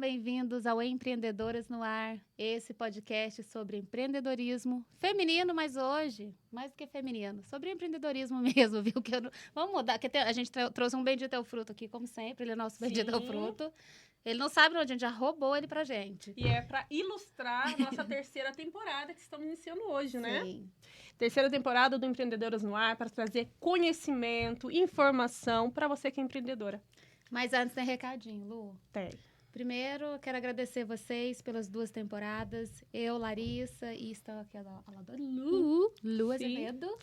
bem-vindos ao Empreendedoras no Ar, esse podcast sobre empreendedorismo feminino, mas hoje, mais do que feminino, sobre empreendedorismo mesmo, viu? Vamos mudar, que a gente trouxe um Bendito é o Fruto aqui, como sempre, ele é nosso Bendito é o Fruto. Ele não sabe onde, a gente já roubou ele pra gente. E é para ilustrar a nossa terceira temporada que estamos iniciando hoje, né? Sim. Terceira temporada do Empreendedoras no Ar, para trazer conhecimento, informação para você que é empreendedora. Mas antes tem recadinho, Lu. Tem. Primeiro, eu quero agradecer vocês pelas 2 temporadas. Eu, Larissa, e está aqui a dona Lu Azevedo.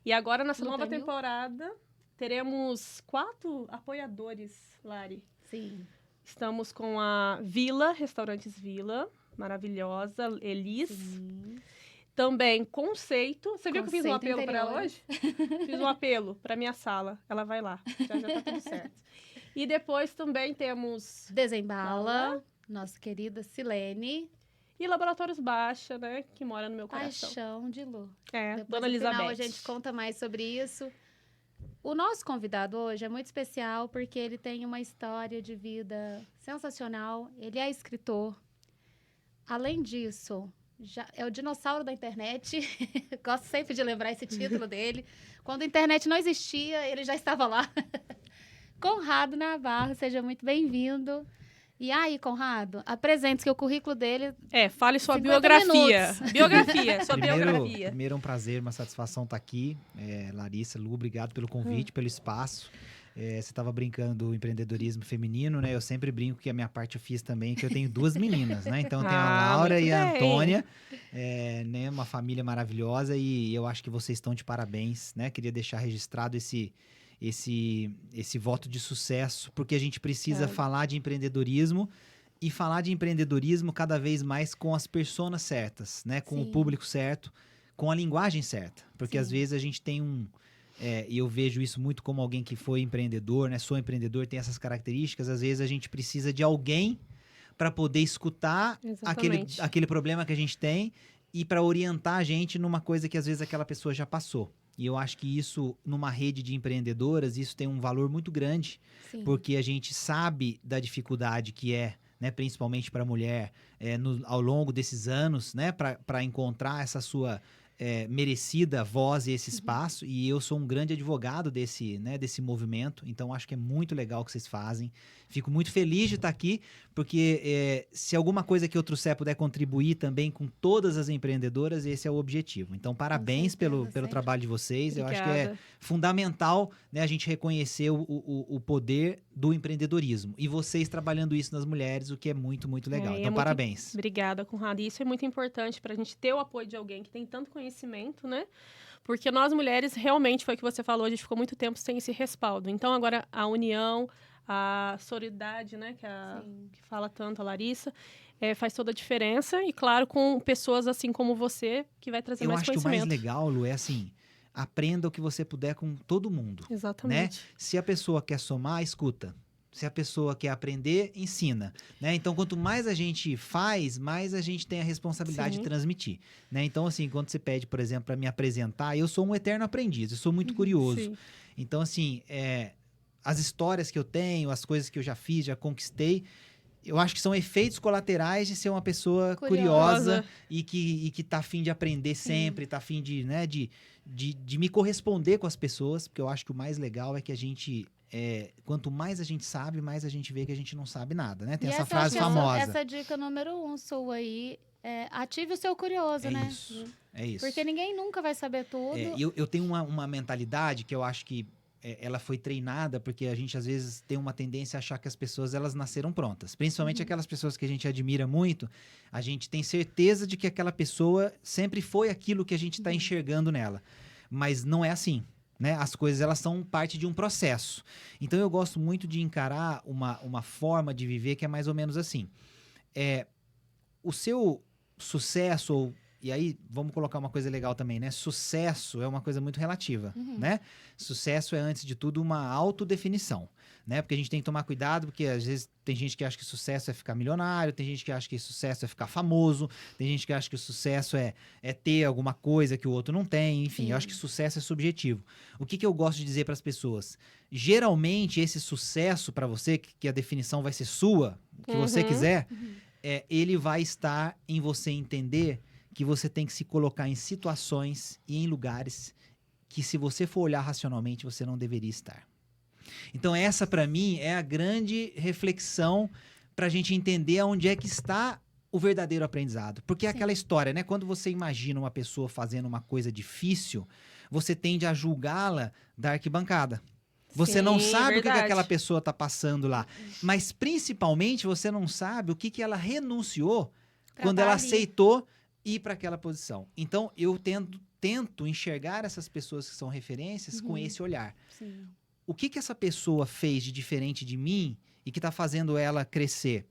E agora, nessa Lu nova Canil. temporada, teremos 4 apoiadores, Lari. Sim. Estamos com a Vila, Restaurantes Vila, maravilhosa, Elis. Sim. Também Conceito. Você viu que eu fiz um Conceito apelo para ela Interiores. hoje? Fiz um apelo para minha sala. Ela vai lá. Já tá tudo certo. E depois também temos... Desembala, nossa querida Silene. E Laboratórios Baixa, né? Que mora no meu coração. Paixão de Lu. É, Depois, Dona no final, Elizabeth. a gente conta mais sobre isso. O nosso convidado hoje é muito especial porque ele tem uma história de vida sensacional. Ele é escritor. Além disso, já é o dinossauro da internet. Gosto sempre de lembrar esse título dele. Quando a internet não existia, ele já estava lá. Conrado Navarro, seja muito bem-vindo. E aí, Conrado, apresente-se que o currículo dele... Fale sua 50 biografia. minutos. Biografia, sua biografia. Primeiro é um prazer, uma satisfação estar aqui. Larissa, Lu, obrigado pelo convite, pelo espaço. Você estava brincando do empreendedorismo feminino, né? Eu sempre brinco que a minha parte eu fiz também, que eu tenho 2 meninas, né? Então, eu tenho a Laura muito e a bem. Antônia, né? Uma família maravilhosa e eu acho que vocês estão de parabéns, né? Queria deixar registrado esse voto de sucesso, porque a gente precisa falar de empreendedorismo e falar de empreendedorismo cada vez mais com as personas certas, né? Com Sim. o público certo, com a linguagem certa. Porque Sim. às vezes a gente tem e eu vejo isso muito como alguém que foi empreendedor, né? Sou empreendedor, tem essas características. Às vezes a gente precisa de alguém para poder escutar Exatamente. aquele problema que a gente tem e para orientar a gente numa coisa que às vezes aquela pessoa já passou. E eu acho que isso, numa rede de empreendedoras, isso tem um valor muito grande, Sim. porque a gente sabe da dificuldade que é, né, principalmente para a mulher, ao longo desses anos, né, para encontrar essa sua merecida voz e esse espaço. E eu sou um grande advogado desse movimento, então acho que é muito legal o que vocês fazem. Fico muito feliz de estar aqui, porque se alguma coisa que eu trouxer puder contribuir também com todas as empreendedoras, esse é o objetivo. Então, parabéns pelo trabalho de vocês. Obrigada. Eu acho que é fundamental, né, a gente reconhecer o poder do empreendedorismo. E vocês trabalhando isso nas mulheres, o que é muito, muito legal. Então, parabéns. Obrigada, Conrado. Isso é muito importante para a gente ter o apoio de alguém que tem tanto conhecimento, né? Porque nós, mulheres, realmente, foi o que você falou, a gente ficou muito tempo sem esse respaldo. Então, agora, a união, a sororidade, né? Que fala tanto a Larissa, faz toda a diferença. E, claro, com pessoas assim como você, que vai trazer mais conhecimento. Eu acho que o mais legal, Lu, é assim... Aprenda o que você puder com todo mundo. Exatamente. Né? Se a pessoa quer somar, escuta. Se a pessoa quer aprender, ensina. Né? Então, quanto mais a gente faz, mais a gente tem a responsabilidade de transmitir. Né? Então, assim, quando você pede, por exemplo, para me apresentar, eu sou um eterno aprendiz, eu sou muito curioso. Sim. Então, assim, as histórias que eu tenho, as coisas que eu já fiz, já conquistei, eu acho que são efeitos colaterais de ser uma pessoa curiosa e que tá a fim de aprender sempre, tá a fim de, né, de me corresponder com as pessoas, porque eu acho que o mais legal é que a gente, quanto mais a gente sabe, mais a gente vê que a gente não sabe nada, né? Tem essa frase famosa. Essa dica número 1 sua aí, ative o seu curioso, né? É isso. Porque ninguém nunca vai saber tudo. Eu tenho uma mentalidade que eu acho que ela foi treinada, porque a gente às vezes tem uma tendência a achar que as pessoas elas nasceram prontas. Principalmente aquelas pessoas que a gente admira muito, a gente tem certeza de que aquela pessoa sempre foi aquilo que a gente está enxergando nela. Mas não é assim, né? As coisas elas são parte de um processo. Então eu gosto muito de encarar uma forma de viver que é mais ou menos assim. O seu sucesso, e aí, vamos colocar uma coisa legal também, né? Sucesso é uma coisa muito relativa, né? Sucesso é, antes de tudo, uma autodefinição, né? Porque a gente tem que tomar cuidado, porque às vezes tem gente que acha que sucesso é ficar milionário, tem gente que acha que sucesso é ficar famoso, tem gente que acha que sucesso é ter alguma coisa que o outro não tem, enfim, Sim. eu acho que sucesso é subjetivo. O que eu gosto de dizer para as pessoas? Geralmente, esse sucesso para você, que a definição vai ser sua, que você quiser, ele vai estar em você entender que você tem que se colocar em situações e em lugares que, se você for olhar racionalmente, você não deveria estar. Então, essa, para mim, é a grande reflexão para a gente entender onde é que está o verdadeiro aprendizado. Porque é aquela história, né? Quando você imagina uma pessoa fazendo uma coisa difícil, você tende a julgá-la da arquibancada. Você não sabe o que aquela pessoa está passando lá. Mas, principalmente, você não sabe o que ela renunciou quando ela aceitou ir para aquela posição. Então, eu tento enxergar essas pessoas que são referências com esse olhar. Sim. O que essa pessoa fez de diferente de mim e que está fazendo ela crescer?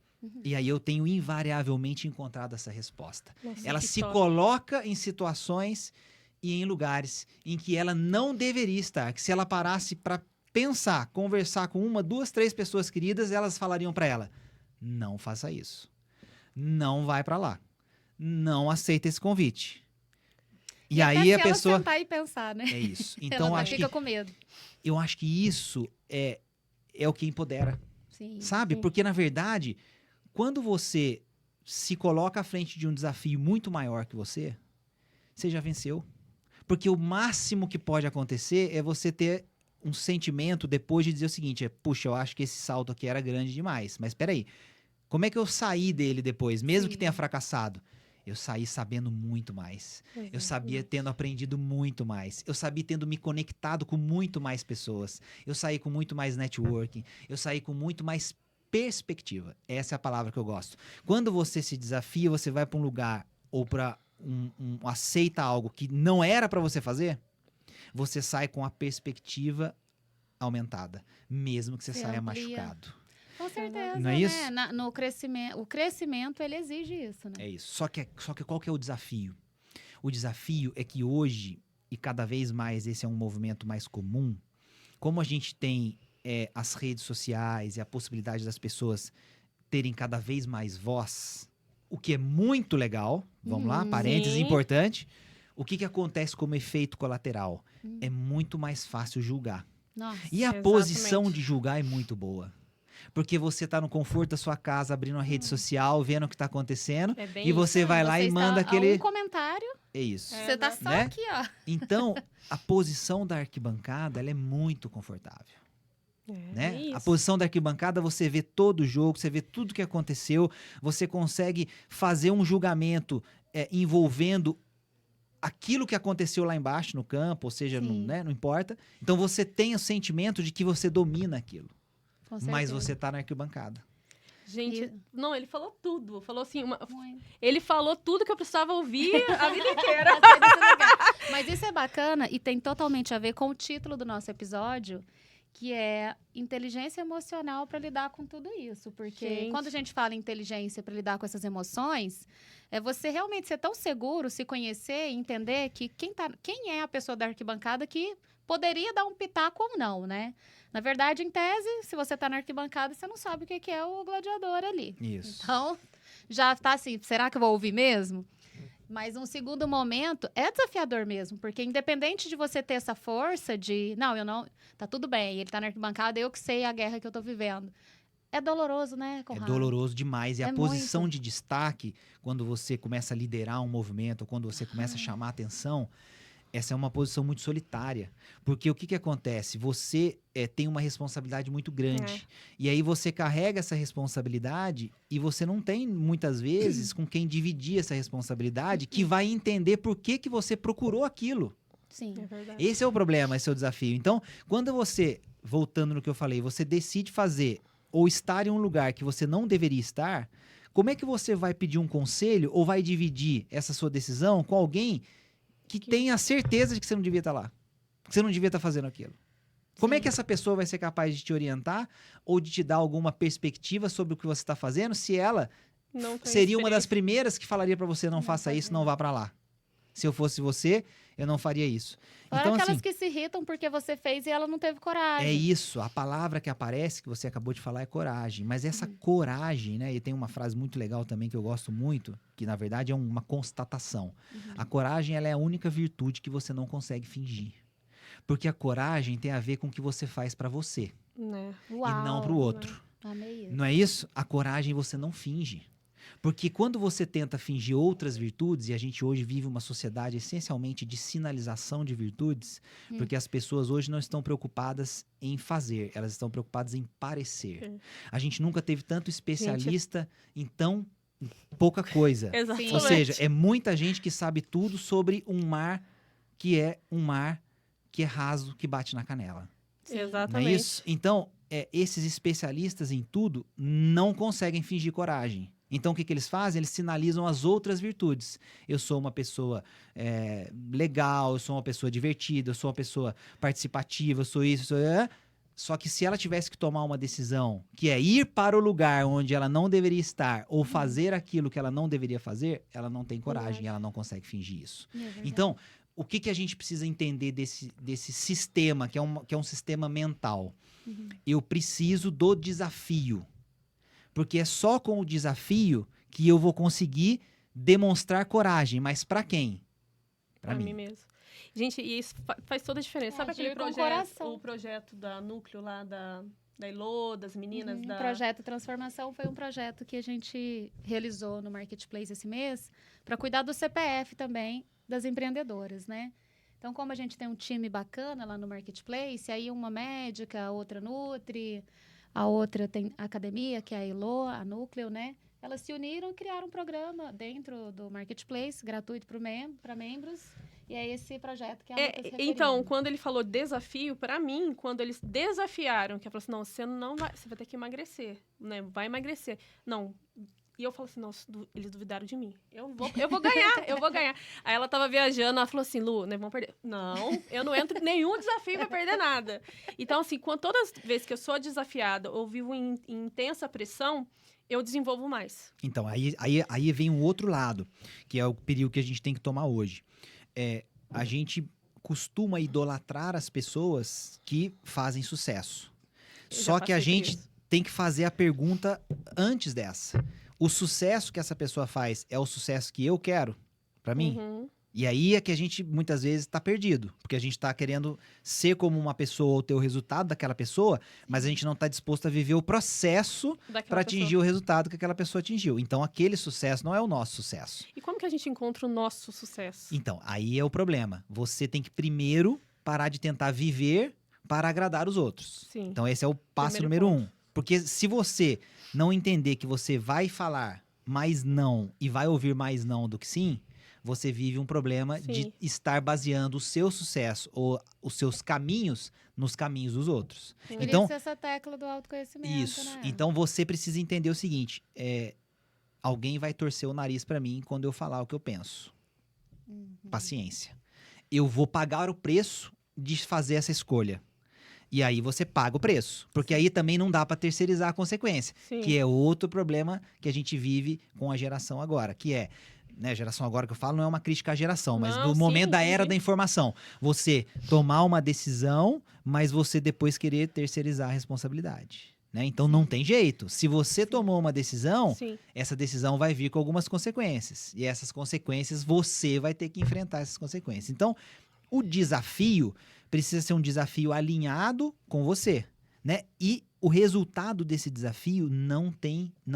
E aí eu tenho invariavelmente encontrado essa resposta. Nossa, ela que se top. coloca em situações e em lugares em que ela não deveria estar. Que se ela parasse para pensar, conversar com 1, 2, 3 pessoas queridas, elas falariam para ela: não faça isso. Não vai para lá. Não aceita esse convite. E aí a pessoa... ela sentar e pensar, né? É isso. Então, ela acho fica que... com medo. Eu acho que isso é o que empodera, Sim, sabe? sim. Porque, na verdade, quando você se coloca à frente de um desafio muito maior que você já venceu. Porque o máximo que pode acontecer é você ter um sentimento depois de dizer o seguinte: puxa, eu acho que esse salto aqui era grande demais. Mas peraí, como é que eu saí dele depois, mesmo que tenha fracassado? Eu saí sabendo muito mais. Eu sabia tendo aprendido muito mais. Eu sabia tendo me conectado com muito mais pessoas. Eu saí com muito mais networking. Eu saí com muito mais perspectiva. Essa é a palavra que eu gosto. Quando você se desafia, você vai para um lugar ou para aceita algo que não era para você fazer, você sai com a perspectiva aumentada, mesmo que você saia machucado. Com certeza, Não é isso? né? No crescimento, o crescimento, ele exige isso, né? É isso. Só que qual que é o desafio? O desafio é que hoje, e cada vez mais esse é um movimento mais comum, como a gente tem as redes sociais e a possibilidade das pessoas terem cada vez mais voz, o que é muito legal, vamos lá, parênteses importante, o que acontece como efeito colateral? É muito mais fácil julgar. Nossa, e a posição de julgar é muito boa. Porque você tá no conforto da sua casa, abrindo uma rede social, vendo o que tá acontecendo, e você vai lá e manda aquele... um comentário. É isso. Você tá só né? aqui, ó. Então, a posição da arquibancada, ela é muito confortável. Né? A posição da arquibancada, você vê todo o jogo, você vê tudo que aconteceu, você consegue fazer um julgamento envolvendo aquilo que aconteceu lá embaixo no campo, ou seja, não importa. Então, você tem o sentimento de que você domina aquilo. Mas você tá na arquibancada. Gente, não, ele falou tudo. Falou assim, ele falou tudo que eu precisava ouvir a vida inteira. Mas isso é bacana e tem totalmente a ver com o título do nosso episódio, que é inteligência emocional para lidar com tudo isso. Porque quando a gente fala em inteligência para lidar com essas emoções, é você realmente ser tão seguro, se conhecer e entender que quem é a pessoa da arquibancada que poderia dar um pitaco ou não, né? Na verdade, em tese, se você tá na arquibancada, você não sabe o que é o gladiador ali. Isso. Então, já tá assim, será que eu vou ouvir mesmo? Mas um segundo momento é desafiador mesmo, porque independente de você ter essa força de, tá tudo bem, ele tá na arquibancada, eu que sei a guerra que eu tô vivendo. É doloroso, né, Conrado? É doloroso demais. E a muito. posição de destaque, quando você começa a liderar um movimento, ou quando você começa a chamar atenção, essa é uma posição muito solitária. Porque o que acontece? Você tem uma responsabilidade muito grande. E aí você carrega essa responsabilidade e você não tem, muitas vezes, com quem dividir essa responsabilidade, que vai entender por que você procurou aquilo. Sim. É verdade. Esse é o problema, esse é o desafio. Então, quando você, voltando no que eu falei, você decide fazer ou estar em um lugar que você não deveria estar, como é que você vai pedir um conselho ou vai dividir essa sua decisão com alguém que tenha certeza de que você não devia estar lá, que você não devia estar fazendo aquilo? Como é que essa pessoa vai ser capaz de te orientar ou de te dar alguma perspectiva sobre o que você está fazendo, se ela seria uma das primeiras que falaria para você: não faça isso, não vá para lá? Se eu fosse você, eu não faria isso. Fora Então, aquelas assim, que se irritam porque você fez e ela não teve coragem. é isso. A palavra que aparece, que você acabou de falar, é coragem. Mas essa coragem, né? E tem uma frase muito legal também que eu gosto muito, que na verdade é uma constatação. A coragem, ela é a única virtude que você não consegue fingir. Porque a coragem tem a ver com o que você faz pra você Né? Uau, e não pro outro. Amei isso. Não é isso? A coragem você não finge. Porque quando você tenta fingir outras virtudes, e a gente hoje vive uma sociedade essencialmente de sinalização de virtudes, porque as pessoas hoje não estão preocupadas em fazer, elas estão preocupadas em parecer. A gente nunca teve tanto especialista em tão pouca coisa. Exatamente. Ou seja, é muita gente que sabe tudo sobre um mar que é raso, que bate na canela. Sim. Não é Exatamente. isso? Então, esses especialistas em tudo não conseguem fingir coragem. Então, o que eles fazem? Eles sinalizam as outras virtudes. Eu sou uma pessoa legal, eu sou uma pessoa divertida, eu sou uma pessoa participativa, eu sou isso, eu sou... Só que se ela tivesse que tomar uma decisão, que é ir para o lugar onde ela não deveria estar, ou fazer aquilo que ela não deveria fazer, ela não tem coragem, ela não consegue fingir isso. É verdade. Então, o que a gente precisa entender desse sistema, que é um sistema mental? Eu preciso do desafio. Porque é só com o desafio que eu vou conseguir demonstrar coragem. Mas para quem? Para Pra mim. mim mesmo. Gente, e isso faz toda a diferença. Sabe Agir aquele com projeto, coração. o projeto da Núcleo lá, da Elô, das meninas O da... projeto Transformação foi um projeto que a gente realizou no Marketplace esse mês para cuidar do CPF também das empreendedoras, né? Então, como a gente tem um time bacana lá no Marketplace, aí uma médica, a outra nutri, a outra tem a academia, que é a Elo, a Núcleo, né? Elas se uniram e criaram um programa dentro do Marketplace, gratuito para membros. E é esse projeto que a Ana tá se Então, referindo. quando ele falou desafio, pra mim, quando eles desafiaram, que ela falou assim, não, você vai ter que emagrecer, né? Vai emagrecer. Não. E eu falo assim, nossa, eles duvidaram de mim. Eu vou ganhar, eu vou ganhar. Aí ela tava viajando, ela falou assim, Lu, né, vamos perder. Não, eu não entro em nenhum desafio pra perder nada. Então, assim, todas as vezes que eu sou desafiada ou vivo em intensa pressão, eu desenvolvo mais. Então, aí vem um outro lado, que é o perigo que a gente tem que tomar hoje. A gente costuma idolatrar as pessoas que fazem sucesso. Eu já Só que a passei por gente isso. tem que fazer a pergunta antes dessa. O sucesso que essa pessoa faz é o sucesso que eu quero pra mim? Uhum. E aí é que a gente muitas vezes tá perdido, porque a gente tá querendo ser como uma pessoa ou ter o resultado daquela pessoa, mas a gente não tá disposto a viver o processo Daquela para pessoa. atingir o resultado que aquela pessoa atingiu. Então aquele sucesso não é o nosso sucesso. E como que a gente encontra o nosso sucesso? Então, aí é o problema. Você tem que primeiro parar de tentar viver para agradar os outros. Sim. Então esse é o passo Primeiro número ponto. 1. Porque se você não entender que você vai falar mais não e vai ouvir mais não do que sim, você vive um problema de Sim. estar baseando o seu sucesso ou os seus caminhos nos caminhos dos outros. Por Então, isso essa tecla do autoconhecimento, isso. né? Então você precisa entender o seguinte: alguém vai torcer o nariz pra mim quando eu falar o que eu penso. Paciência. Eu vou pagar o preço de fazer essa escolha. E aí você paga o preço. Porque aí também não dá pra terceirizar a consequência. Sim. Que é outro problema que a gente vive com a geração agora. Que é, né, a geração agora que eu falo não é uma crítica à geração, mas Não, do sim, momento da era entendi. da informação. Você tomar uma decisão, mas você depois querer terceirizar a responsabilidade. Né? Então não tem jeito. Se você tomou uma decisão, Sim. essa decisão vai vir com algumas consequências. E essas consequências, você vai ter que enfrentar essas consequências. Então, o desafio precisa ser um desafio alinhado com você, né? E o resultado desse desafio não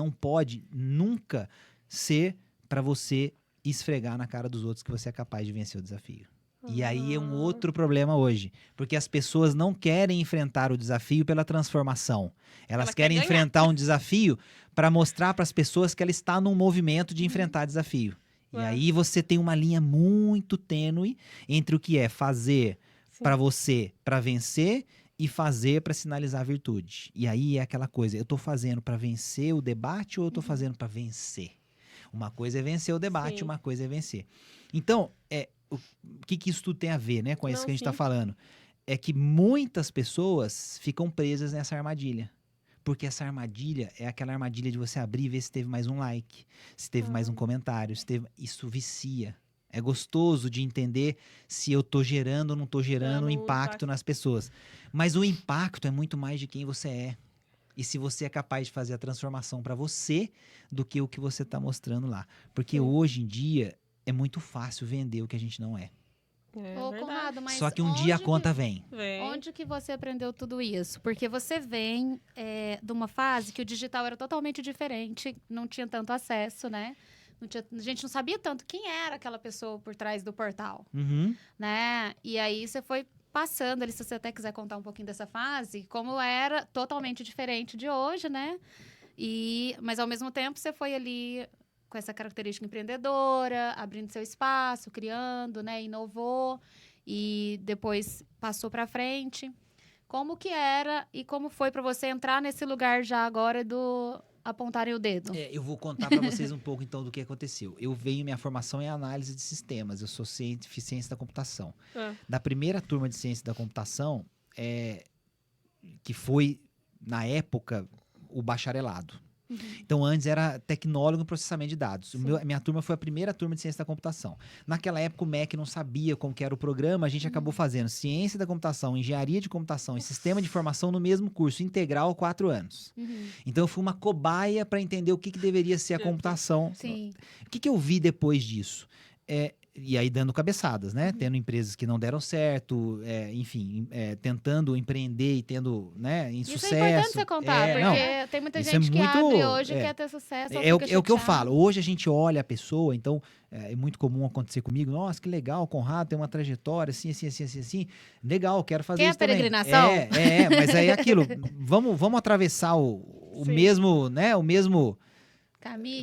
pode nunca ser para você esfregar na cara dos outros que você é capaz de vencer o desafio. E aí é um outro problema hoje, porque as pessoas não querem enfrentar o desafio pela transformação. Elas Ela quer querem ganhar. enfrentar um desafio para mostrar para as pessoas que ela está num movimento de enfrentar desafio. E É. aí você tem uma linha muito tênue entre o que é fazer Sim. para você para vencer e fazer para sinalizar a virtude. E aí é aquela coisa, eu tô fazendo para vencer o debate ou eu tô fazendo para vencer? Uma coisa é vencer o debate, Sim. uma coisa é vencer. Então, o que isso tudo tem a ver, né, com isso Não, que a gente tá sim. falando? É que muitas pessoas ficam presas nessa armadilha. Porque essa armadilha é aquela armadilha de você abrir e ver se teve mais um like, se teve mais um comentário, se teve... Isso vicia. É gostoso de entender se eu tô gerando ou não tô gerando Gerando impacto impacto. nas pessoas. Mas o impacto é muito mais de quem você é. E se você é capaz de fazer a transformação para você do que o que você tá mostrando lá. Porque Sim. hoje em dia é muito fácil vender o que a gente não é. É Ô, verdade. Conrado, mas Só que um dia a conta vem. Vem. onde que você aprendeu tudo isso? Porque você vem de uma fase que o digital era totalmente diferente, não tinha tanto acesso, né? A gente não sabia tanto quem era aquela pessoa por trás do portal, Uhum. né? E aí você foi passando ali, se você até quiser contar um pouquinho dessa fase, como era totalmente diferente de hoje, né? Mas ao mesmo tempo você foi ali com essa característica empreendedora, abrindo seu espaço, criando, né? Inovou e depois passou para frente. Como que era e como foi para você entrar nesse lugar já agora do apontarem o dedo? Eu vou contar para vocês um pouco então do que aconteceu. Minha formação é análise de sistemas, eu sou ciência da computação. Ah, Da primeira turma de ciência da computação, que foi, na época, o bacharelado. Então, antes era tecnólogo em processamento de dados. Sim. Minha turma foi a primeira turma de ciência da computação. Naquela época, o MEC não sabia como que era o programa, a gente acabou fazendo ciência da computação, engenharia de computação e sistema de informação no mesmo curso, integral, 4 anos. Então, eu fui uma cobaia para entender o que deveria ser a computação. Sim. O que eu vi depois disso? E aí dando cabeçadas, né? Tendo empresas que não deram certo, enfim, tentando empreender e tendo, né, insucesso. Isso é importante você contar, porque não, tem muita isso gente é que muito- abre hoje e é. quer ter sucesso. É o que eu falo. Hoje a gente olha a pessoa, então é muito comum acontecer comigo. Nossa, que legal, o Conrado tem uma trajetória assim, assim, assim, assim, assim. Legal, quero fazer Quer isso a também. peregrinação? Mas aí é aquilo. Vamos atravessar o Sim. mesmo, né? O mesmo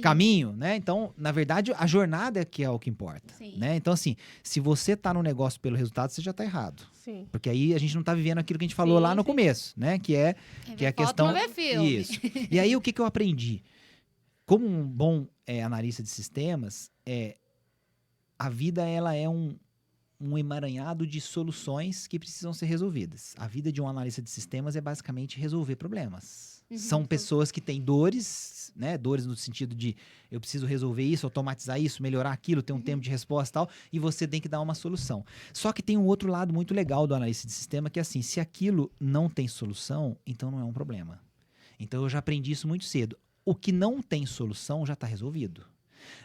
Caminho. né? Então, na verdade, a jornada é que é o que importa, Sim. né? Então, assim, se você tá no negócio pelo resultado, você já tá errado. sim. Porque aí a gente não tá vivendo aquilo que a gente falou Sim, lá no sim. começo, né? Que é a Foto, questão... não vê filme. Isso. E aí, o que eu aprendi? Como um bom analista de sistemas, a vida, ela é um emaranhado de soluções que precisam ser resolvidas. A vida de um analista de sistemas é basicamente resolver problemas. São pessoas que têm dores, né? Dores no sentido de eu preciso resolver isso, automatizar isso, melhorar aquilo, ter um tempo de resposta e tal, e você tem que dar uma solução. Só que tem um outro lado muito legal do analista de sistema, que é assim, se aquilo não tem solução, então não é um problema. Então eu já aprendi isso muito cedo. O que não tem solução já está resolvido.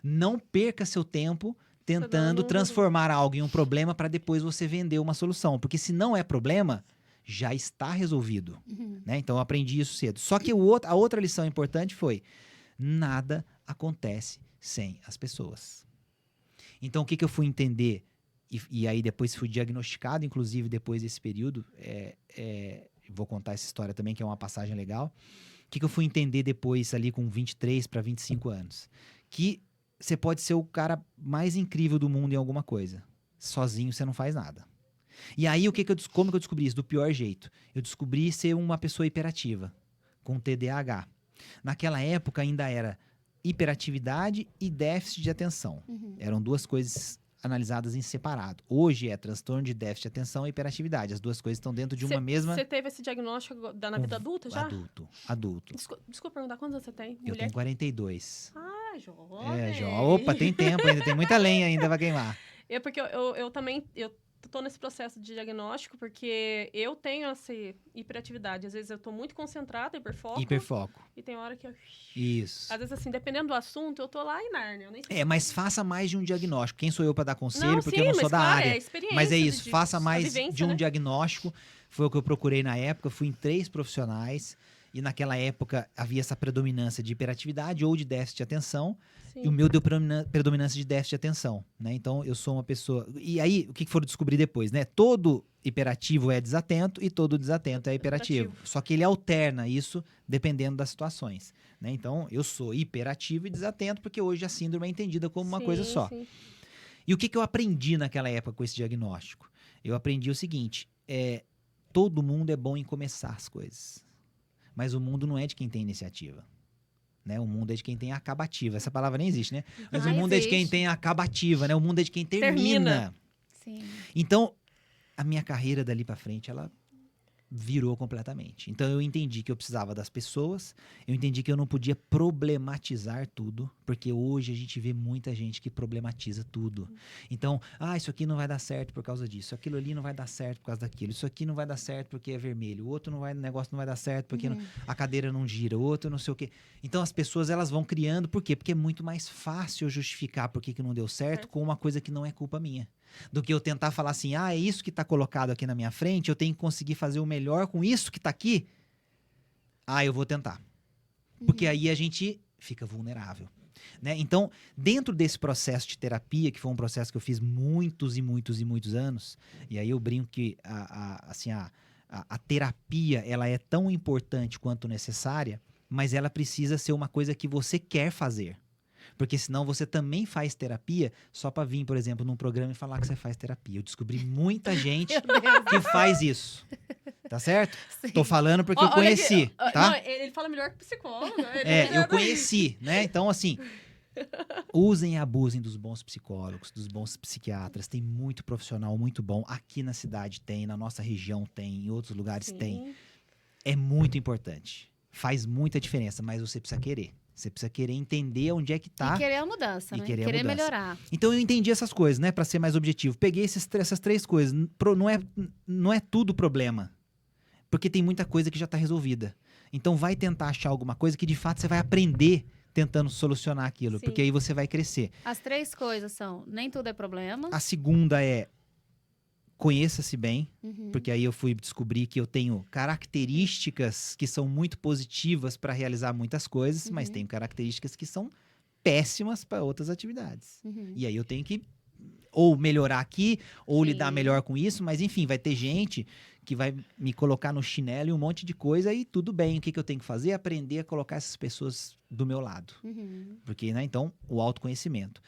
Não perca seu tempo tentando transformar algo em um problema para depois você vender uma solução. Porque se não é problema, já está resolvido. Né? Então eu aprendi isso cedo. Só que a outra lição importante foi: nada acontece sem as pessoas. Então o que eu fui entender? E aí depois fui diagnosticado, inclusive depois desse período. Vou contar essa história também, que é uma passagem legal. O que eu fui entender depois, ali com 23 para 25 anos? Que você pode ser o cara mais incrível do mundo em alguma coisa. Sozinho você não faz nada. E aí, como que eu descobri isso? Do pior jeito. Eu descobri ser uma pessoa hiperativa, com TDAH. Naquela época ainda era hiperatividade e déficit de atenção. Eram duas coisas analisadas em separado. Hoje é transtorno de déficit de atenção e hiperatividade. As duas coisas estão dentro de uma mesma... Você teve esse diagnóstico na vida adulta já? Adulto. Desculpa perguntar, quantos anos você tem? Eu tenho 42. Ah, jovem. Opa, tem tempo ainda, tem muita lenha ainda pra queimar. Porque eu também tô nesse processo de diagnóstico, porque eu tenho essa hiperatividade. Às vezes eu tô muito concentrada, hiperfoco. E tem hora que eu... Isso. Às vezes, assim, dependendo do assunto, eu tô lá em Nárnia. Eu nem sei mas faça mais de um diagnóstico. Quem sou eu para dar conselho? Não, porque sim, eu não sou mas da claro, área. é a experiência Mas é isso, faça a mais vivência, de um né? diagnóstico. Foi o que eu procurei na época. Fui em 3 profissionais. E naquela época havia essa predominância de hiperatividade ou de déficit de atenção. Sim. E o meu deu predominância de déficit de atenção, né? Então, eu sou uma pessoa... E aí, o que foram descobrir depois, né? Todo hiperativo é desatento e todo desatento é hiperativo. Só que ele alterna isso dependendo das situações, né? Então, eu sou hiperativo e desatento porque hoje a síndrome é entendida como uma coisa só. Sim. E o que eu aprendi naquela época com esse diagnóstico? Eu aprendi o seguinte, todo mundo é bom em começar as coisas. Mas o mundo não é de quem tem iniciativa. Né? O mundo é de quem tem acabativa. Essa palavra nem existe, né? Mas o mundo é de quem tem acabativa, né? O mundo é de quem termina. Sim. Então, a minha carreira dali pra frente, ela virou completamente. Então eu entendi que eu precisava das pessoas, eu entendi que eu não podia problematizar tudo, porque hoje a gente vê muita gente que problematiza tudo. Então, isso aqui não vai dar certo por causa disso, aquilo ali não vai dar certo por causa daquilo, isso aqui não vai dar certo porque é vermelho, o outro negócio não vai dar certo porque a cadeira não gira, o outro não sei o quê. Então as pessoas elas vão criando, por quê? Porque é muito mais fácil eu justificar por que não deu certo com uma coisa que não é culpa minha. Do que eu tentar falar assim, é isso que está colocado aqui na minha frente, eu tenho que conseguir fazer o melhor com isso que está aqui. Eu vou tentar. Porque aí a gente fica vulnerável. Né? Então, dentro desse processo de terapia, que foi um processo que eu fiz muitos e muitos e muitos anos, e aí eu brinco que a terapia ela é tão importante quanto necessária, mas ela precisa ser uma coisa que você quer fazer. Porque senão você também faz terapia só pra vir, por exemplo, num programa e falar que você faz terapia. Eu descobri muita gente que faz isso. Tá certo? Sim. Tô falando porque eu conheci, tá? Não, ele fala melhor que psicólogo. Eu conheci, né? Então, assim, usem e abusem dos bons psicólogos, dos bons psiquiatras. Tem muito profissional muito bom. Aqui na cidade tem, na nossa região tem, em outros lugares tem. É muito importante. Faz muita diferença, mas você precisa querer. Você precisa querer entender onde é que tá. E querer a mudança, né? Querer melhorar. Então eu entendi essas coisas, né? Pra ser mais objetivo. Peguei essas três coisas. Não é tudo problema. Porque tem muita coisa que já tá resolvida. Então vai tentar achar alguma coisa que de fato você vai aprender tentando solucionar aquilo. Sim. Porque aí você vai crescer. As 3 coisas são, nem tudo é problema. A segunda é conheça-se bem. Porque aí eu fui descobrir que eu tenho características que são muito positivas para realizar muitas coisas, mas tenho características que são péssimas para outras atividades. E aí eu tenho que ou melhorar aqui, ou lidar melhor com isso, mas enfim, vai ter gente que vai me colocar no chinelo e um monte de coisa e tudo bem. O que eu tenho que fazer? Aprender a colocar essas pessoas do meu lado. Porque, né, então, o autoconhecimento.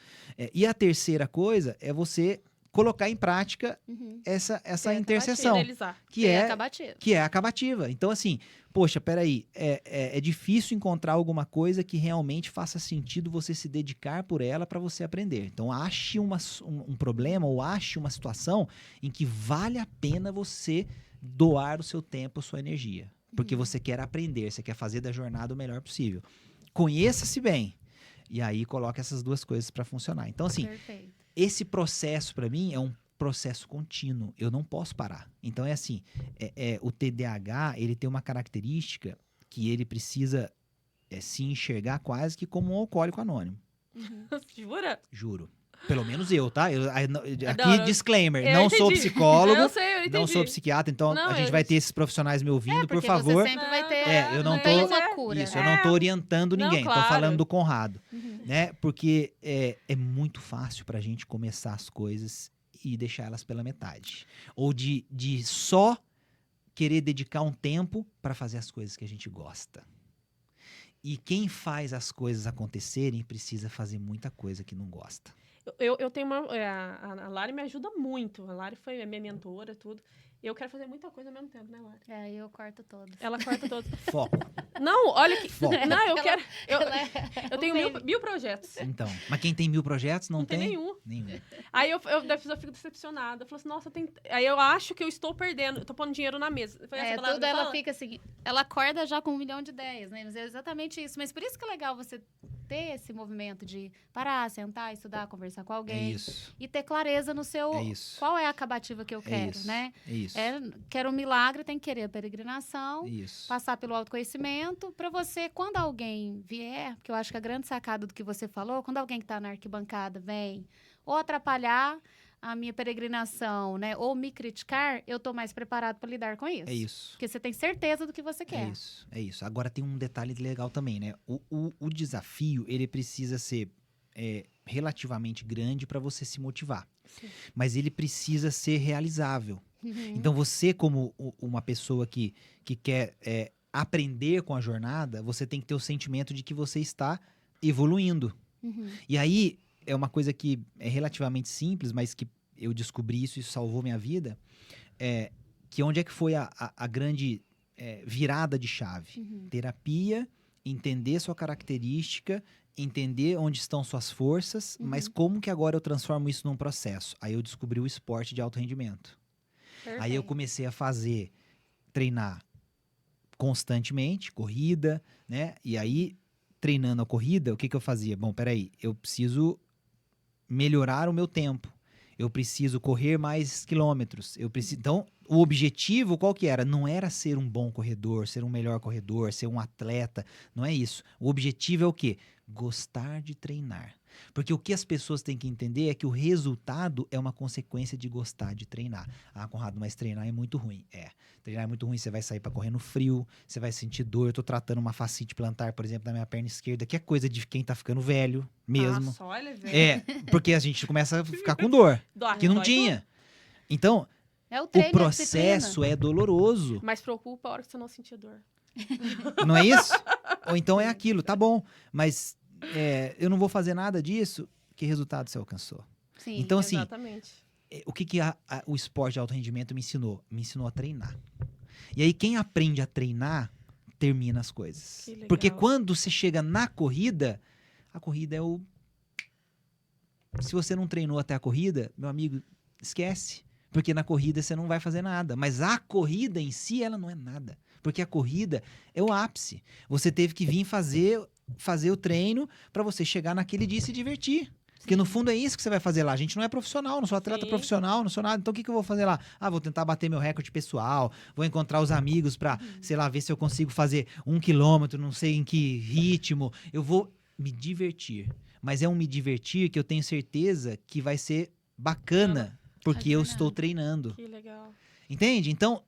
E a terceira coisa é você colocar em prática essa interseção, que é a acabativa. Então, assim, poxa, peraí, é difícil encontrar alguma coisa que realmente faça sentido você se dedicar por ela para você aprender. Então, ache um problema ou ache uma situação em que vale a pena você doar o seu tempo, a sua energia. Porque você quer aprender, você quer fazer da jornada o melhor possível. Conheça-se bem. E aí, coloca essas duas coisas para funcionar. Então, assim, esse processo, para mim, é um processo contínuo. Eu não posso parar. Então, é assim, o TDAH, ele tem uma característica que ele precisa se enxergar quase que como um alcoólico anônimo. Jura? Juro. Pelo menos eu, tá? Aqui, Não, disclaimer, não sou psicólogo, eu sei, não sou psiquiatra, então não, a gente vai ter esses profissionais me ouvindo, por favor. Você sempre vai ter eu não tô uma cura. Isso, eu não tô orientando ninguém, claro. tô falando do Conrado, né? Porque é muito fácil pra gente começar as coisas e deixar elas pela metade. Ou de só querer dedicar um tempo pra fazer as coisas que a gente gosta. E quem faz as coisas acontecerem precisa fazer muita coisa que não gosta. Eu tenho uma... A Lari me ajuda muito. A Lari foi minha mentora, tudo. Eu quero fazer muita coisa ao mesmo tempo, né, Lari? Eu corto todos. Ela corta todos. Foco. Não, olha que... Foco. Não, eu quero... Eu tenho tenho mil projetos. Então, mas quem tem 1000 projetos não tem nenhum. Nenhum. Aí eu fico decepcionada. Eu falo assim, nossa, aí eu acho que eu estou perdendo. Eu tô pondo dinheiro na mesa. Foi essa palavra tudo que ela fala? fica assim, ela acorda já com 1 milhão de ideias, né? Mas é exatamente isso. Mas por isso que é legal você ter esse movimento de parar, sentar, estudar, conversar com alguém. É isso. E ter clareza no seu... É isso. Qual é a acabativa que eu quero, isso. né? É isso. Quero um milagre, tem que querer a peregrinação. Isso. Passar pelo autoconhecimento, para você, quando alguém vier, porque eu acho que a grande sacada do que você falou, quando alguém que está na arquibancada vem ou atrapalhar a minha peregrinação, né, ou me criticar, eu tô mais preparado para lidar com isso. É isso. Porque você tem certeza do que você quer. É isso. Agora tem um detalhe legal também, né? O desafio, ele precisa ser relativamente grande para você se motivar. Sim. Mas ele precisa ser realizável. Então você, como uma pessoa que quer aprender com a jornada, você tem que ter o sentimento de que você está evoluindo. E aí, é uma coisa que é relativamente simples, mas que eu descobri isso salvou minha vida, que onde é que foi a grande virada de chave? Terapia, entender sua característica, entender onde estão suas forças, mas como que agora eu transformo isso num processo? Aí eu descobri o esporte de alto rendimento. Perfeito. Aí eu comecei a fazer treinar constantemente, corrida, né? E aí, treinando a corrida, o que eu fazia? Bom, peraí, eu preciso melhorar o meu tempo. Eu preciso correr mais quilômetros. Então, o objetivo qual que era? Não era ser um bom corredor, ser um melhor corredor, ser um atleta. Não é isso. O objetivo é o quê? Gostar de treinar. Porque o que as pessoas têm que entender é que o resultado é uma consequência de gostar de treinar. Ah, Conrado, mas treinar é muito ruim. Treinar é muito ruim. Você vai sair para correr no frio, você vai sentir dor. Eu tô tratando uma fascite plantar, por exemplo, na minha perna esquerda, que é coisa de quem tá ficando velho mesmo. Nossa, olha, velho. Porque a gente começa a ficar com dor, que não Dói tinha. Então, É o o treino, processo é doloroso. Mas preocupa a hora que você não sentir dor. Não é isso? Ou então é aquilo, tá bom. Mas eu não vou fazer nada disso. Que resultado você alcançou? Sim, Então, assim, Exatamente. o que o esporte de alto rendimento me ensinou? Me ensinou a treinar. E aí, quem aprende a treinar, termina as coisas. Que legal. Porque quando você chega na corrida, a corrida é o... Se você não treinou até a corrida, meu amigo, esquece. Porque na corrida você não vai fazer nada. Mas a corrida em si, ela não é nada. Porque a corrida é o ápice. Você teve que vir fazer o treino para você chegar naquele dia e se divertir. Porque no fundo é isso que você vai fazer lá. A gente não é profissional, não sou atleta Sim. profissional, não sou nada. Então o que eu vou fazer lá? Ah, vou tentar bater meu recorde pessoal, vou encontrar os amigos pra, sei lá, ver se eu consigo fazer 1 quilômetro, não sei em que ritmo. Eu vou me divertir. Mas é um me divertir que eu tenho certeza que vai ser bacana, porque eu estou treinando. Que legal. Entende? Então,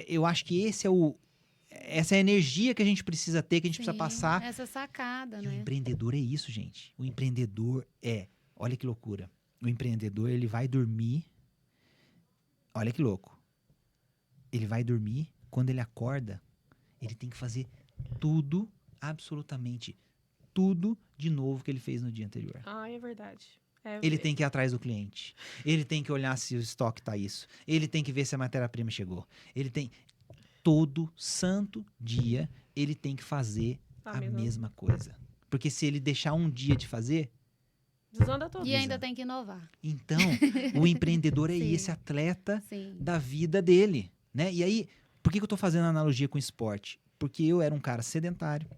eu acho que essa é a energia que a gente precisa ter, que a gente precisa passar. Essa sacada, E o né? empreendedor é isso, gente. O empreendedor olha que loucura. O empreendedor, ele vai dormir. Olha que louco. Ele vai dormir, quando ele acorda, ele tem que fazer tudo, absolutamente tudo de novo que ele fez no dia anterior. Ah, é verdade. Ele tem que ir atrás do cliente. Ele tem que olhar se o estoque tá isso. Ele tem que ver se a matéria-prima chegou. Ele tem... Todo santo dia, ele tem que fazer a mesma coisa. Porque se ele deixar um dia de fazer... Desanda tudo. E ainda tem que inovar. Então, o empreendedor é Sim. esse atleta Sim. da vida dele, né? E aí, por que eu tô fazendo analogia com esporte? Porque eu era um cara sedentário.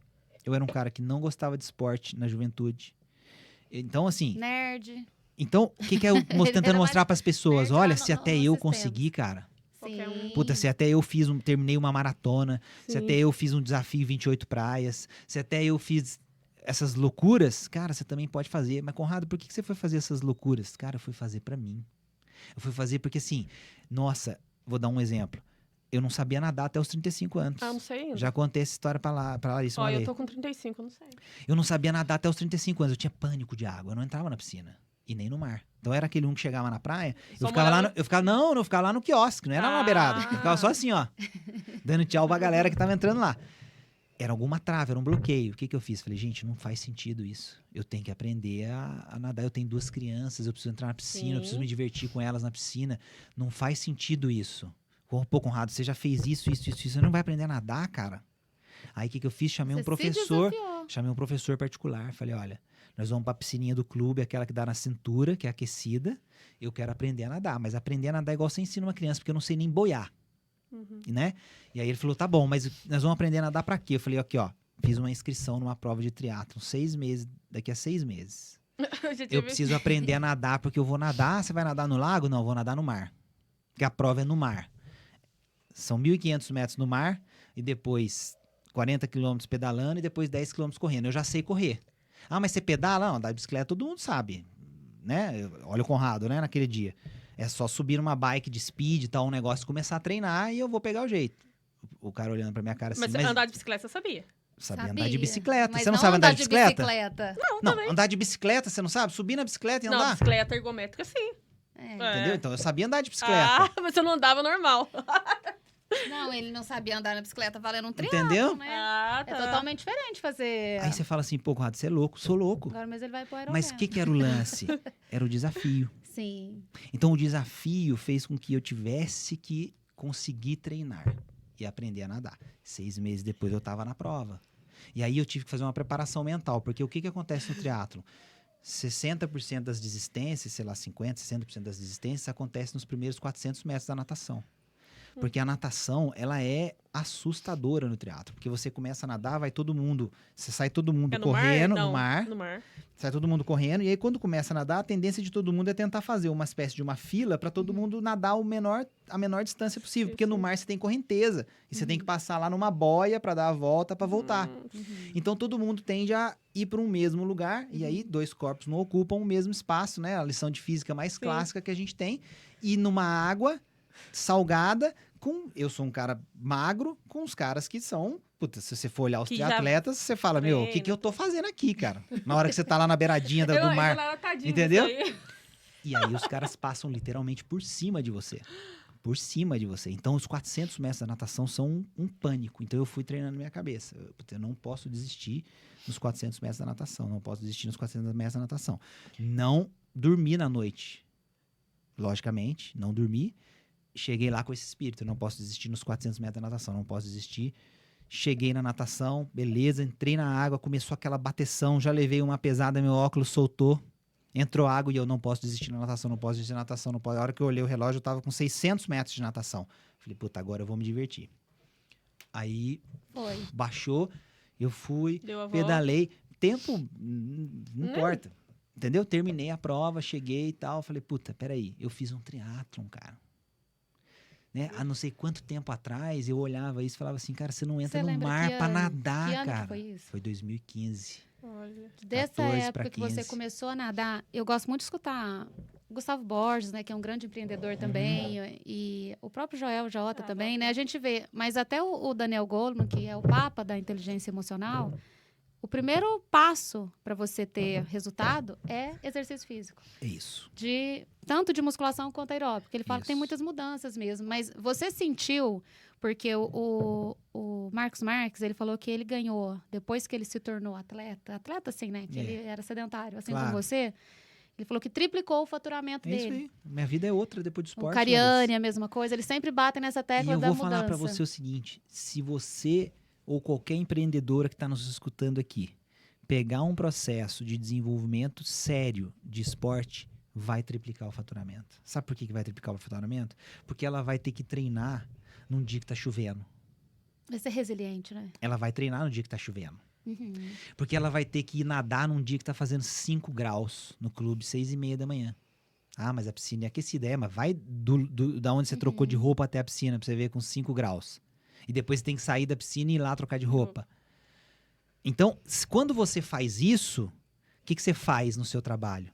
Eu era um cara que não gostava de esporte na juventude. Então, assim... Nerd. Então, o que eu tentando mostrar para as pessoas? nerd Olha, lá se no- até nos eu sistemas. conseguir, cara... Qualquer um. Sim. Puta, se até eu terminei uma maratona, se Sim. até eu fiz um desafio 28 praias, se até eu fiz essas loucuras, cara, você também pode fazer. Mas, Conrado, por que você foi fazer essas loucuras? Cara, eu fui fazer pra mim. Eu fui fazer porque, assim, nossa, vou dar um exemplo. Eu não sabia nadar até os 35 anos. Ah, não sei ainda. Já contei essa história pra Larissa Ó, uma eu vez. tô com 35, eu não sei. Eu não sabia nadar até os 35 anos. Eu tinha pânico de água. Eu não entrava na piscina. E nem no mar. Então era aquele um que chegava na praia. Só Eu ficava lá molhava- eu ficava lá no quiosque, não era na beirada. Eu ficava só assim, ó. Dando tchau pra galera que tava entrando lá. Era alguma trava, era um bloqueio. O que eu fiz? Falei, gente, não faz sentido isso. Eu tenho que aprender a nadar. Eu tenho 2 crianças, eu preciso entrar na piscina, eu preciso Sim. me divertir com elas na piscina. Não faz sentido isso. Pô, Conrado, você já fez isso. Você não vai aprender a nadar, cara? Aí o que eu fiz? Chamei um Você se professor. desafiou. Chamei um professor particular. Falei, olha, nós vamos pra piscininha do clube, aquela que dá na cintura, que é aquecida. Eu quero aprender a nadar. Mas aprender a nadar é igual você ensina uma criança, porque eu não sei nem boiar, Uhum. né? E aí ele falou, tá bom, mas nós vamos aprender a nadar pra quê? Eu falei, aqui, ó, fiz uma inscrição numa prova de triatlon, 6 meses, daqui a 6 meses. Já Eu tive- preciso aprender a nadar, porque eu vou nadar. Você vai nadar no lago? Não, eu vou nadar no mar. Porque a prova é no mar. São 1.500 metros no mar, e depois 40 quilômetros pedalando, e depois 10 quilômetros correndo. Eu já sei correr. Ah, mas você pedala? Não, andar de bicicleta todo mundo sabe, né? Olha o Conrado, né, naquele dia. É só subir numa bike de speed e tal, um negócio, começar a treinar e eu vou pegar o jeito. O cara olhando pra minha cara assim, Mas, mas andar de bicicleta você sabia? sabia andar de bicicleta. Mas Você não sabe andar de bicicleta? bicicleta. Não, andar de bicicleta, você não sabe? Subir na bicicleta e Não, andar? bicicleta ergométrica sim. É. Entendeu? Então eu sabia andar de bicicleta. Ah, mas eu não andava normal. Não, ele não sabia andar na bicicleta valendo um triângulo, Entendeu? né? Ah, É tá. totalmente diferente fazer... Aí você fala assim, pô, Conrado, você é louco, sou louco. Agora mesmo ele vai pro Mas o que era o lance? Era o desafio. Sim. Então o desafio fez com que eu tivesse que conseguir treinar e aprender a nadar. 6 meses depois eu estava na prova. E aí eu tive que fazer uma preparação mental, porque o que acontece no triatlo? 60% das desistências, sei lá, 50%, 60% das desistências acontecem nos primeiros 400 metros da natação. Porque a natação, ela é assustadora no triatlo. Porque você começa a nadar, vai todo mundo... Você sai todo mundo É no correndo mar? Não, no mar. No mar. Sai todo mundo correndo. E aí, quando começa a nadar, a tendência de todo mundo é tentar fazer uma espécie de uma fila para todo mundo nadar a menor distância possível. Porque no mar você tem correnteza. E você tem que passar lá numa boia para dar a volta, para voltar. Então, todo mundo tende a ir para um mesmo lugar. E aí, dois corpos não ocupam o mesmo espaço, né? A lição de física mais clássica que a gente tem. E numa água salgada, eu sou um cara magro, com os caras que são... Puta, se você for olhar os Que triatletas, você fala, meu, o que eu tô fazendo aqui, cara? Na hora que você tá lá na beiradinha do mar. Entendeu? E aí os caras passam literalmente por cima de você. Por cima de você. Então, os 400 metros da natação são um pânico. Então, eu fui treinando na minha cabeça. Eu não posso desistir nos 400 metros da natação. Não posso desistir nos 400 metros da natação. Não dormi na noite. Logicamente, não dormi. Cheguei lá com esse espírito. Eu não posso desistir nos 400 metros da natação. Não posso desistir. Cheguei na natação, beleza. Entrei na água, começou aquela bateção. Já levei uma pesada, meu óculos soltou. Entrou água e eu não posso desistir na natação, não posso desistir na natação, não posso. A hora que eu olhei o relógio, eu tava com 600 metros de natação. Falei, puta, agora eu vou me divertir. Aí, baixou, eu fui, pedalei. Tempo, não importa. Entendeu? Terminei a prova, cheguei e tal. Falei, puta, peraí, eu fiz um triatlon, cara. Né? Há não sei quanto tempo atrás, eu olhava isso e falava assim, cara, você não entra no mar pra nadar, que ano cara. Que foi isso? Foi 2015. Olha. Dessa época que você começou a nadar, eu gosto muito de escutar Gustavo Borges, né, que é um grande empreendedor também, e o próprio Joel J também, né? A gente vê, mas até o Daniel Goleman, que é o papa da inteligência emocional, o primeiro passo para você ter resultado é exercício físico. É isso. Tanto de musculação quanto aeróbico. Ele fala que tem muitas mudanças mesmo. Mas você sentiu, porque o Marcos Marques, ele falou que ele ganhou, depois que ele se tornou atleta assim, né? Que ele era sedentário, assim como você. Ele falou que triplicou o faturamento dele. Isso aí. Minha vida é outra depois do esporte. O Cariani, a mesma coisa. Eles sempre batem nessa tecla da mudança. E eu vou falar para você o seguinte, se você ou qualquer empreendedora que está nos escutando aqui pegar um processo de desenvolvimento sério de esporte, vai triplicar o faturamento. Sabe por que vai triplicar o faturamento? Porque ela vai ter que treinar num dia que tá chovendo. Vai ser resiliente, né? Ela vai treinar no dia que tá chovendo. Porque ela vai ter que ir nadar num dia que tá fazendo 5 graus no clube, 6:30 da manhã. Ah, mas a piscina é aquecida. Mas vai da onde você trocou de roupa até a piscina pra você ver com 5 graus. E depois você tem que sair da piscina e ir lá trocar de roupa. Então, quando você faz isso, o que você faz no seu trabalho?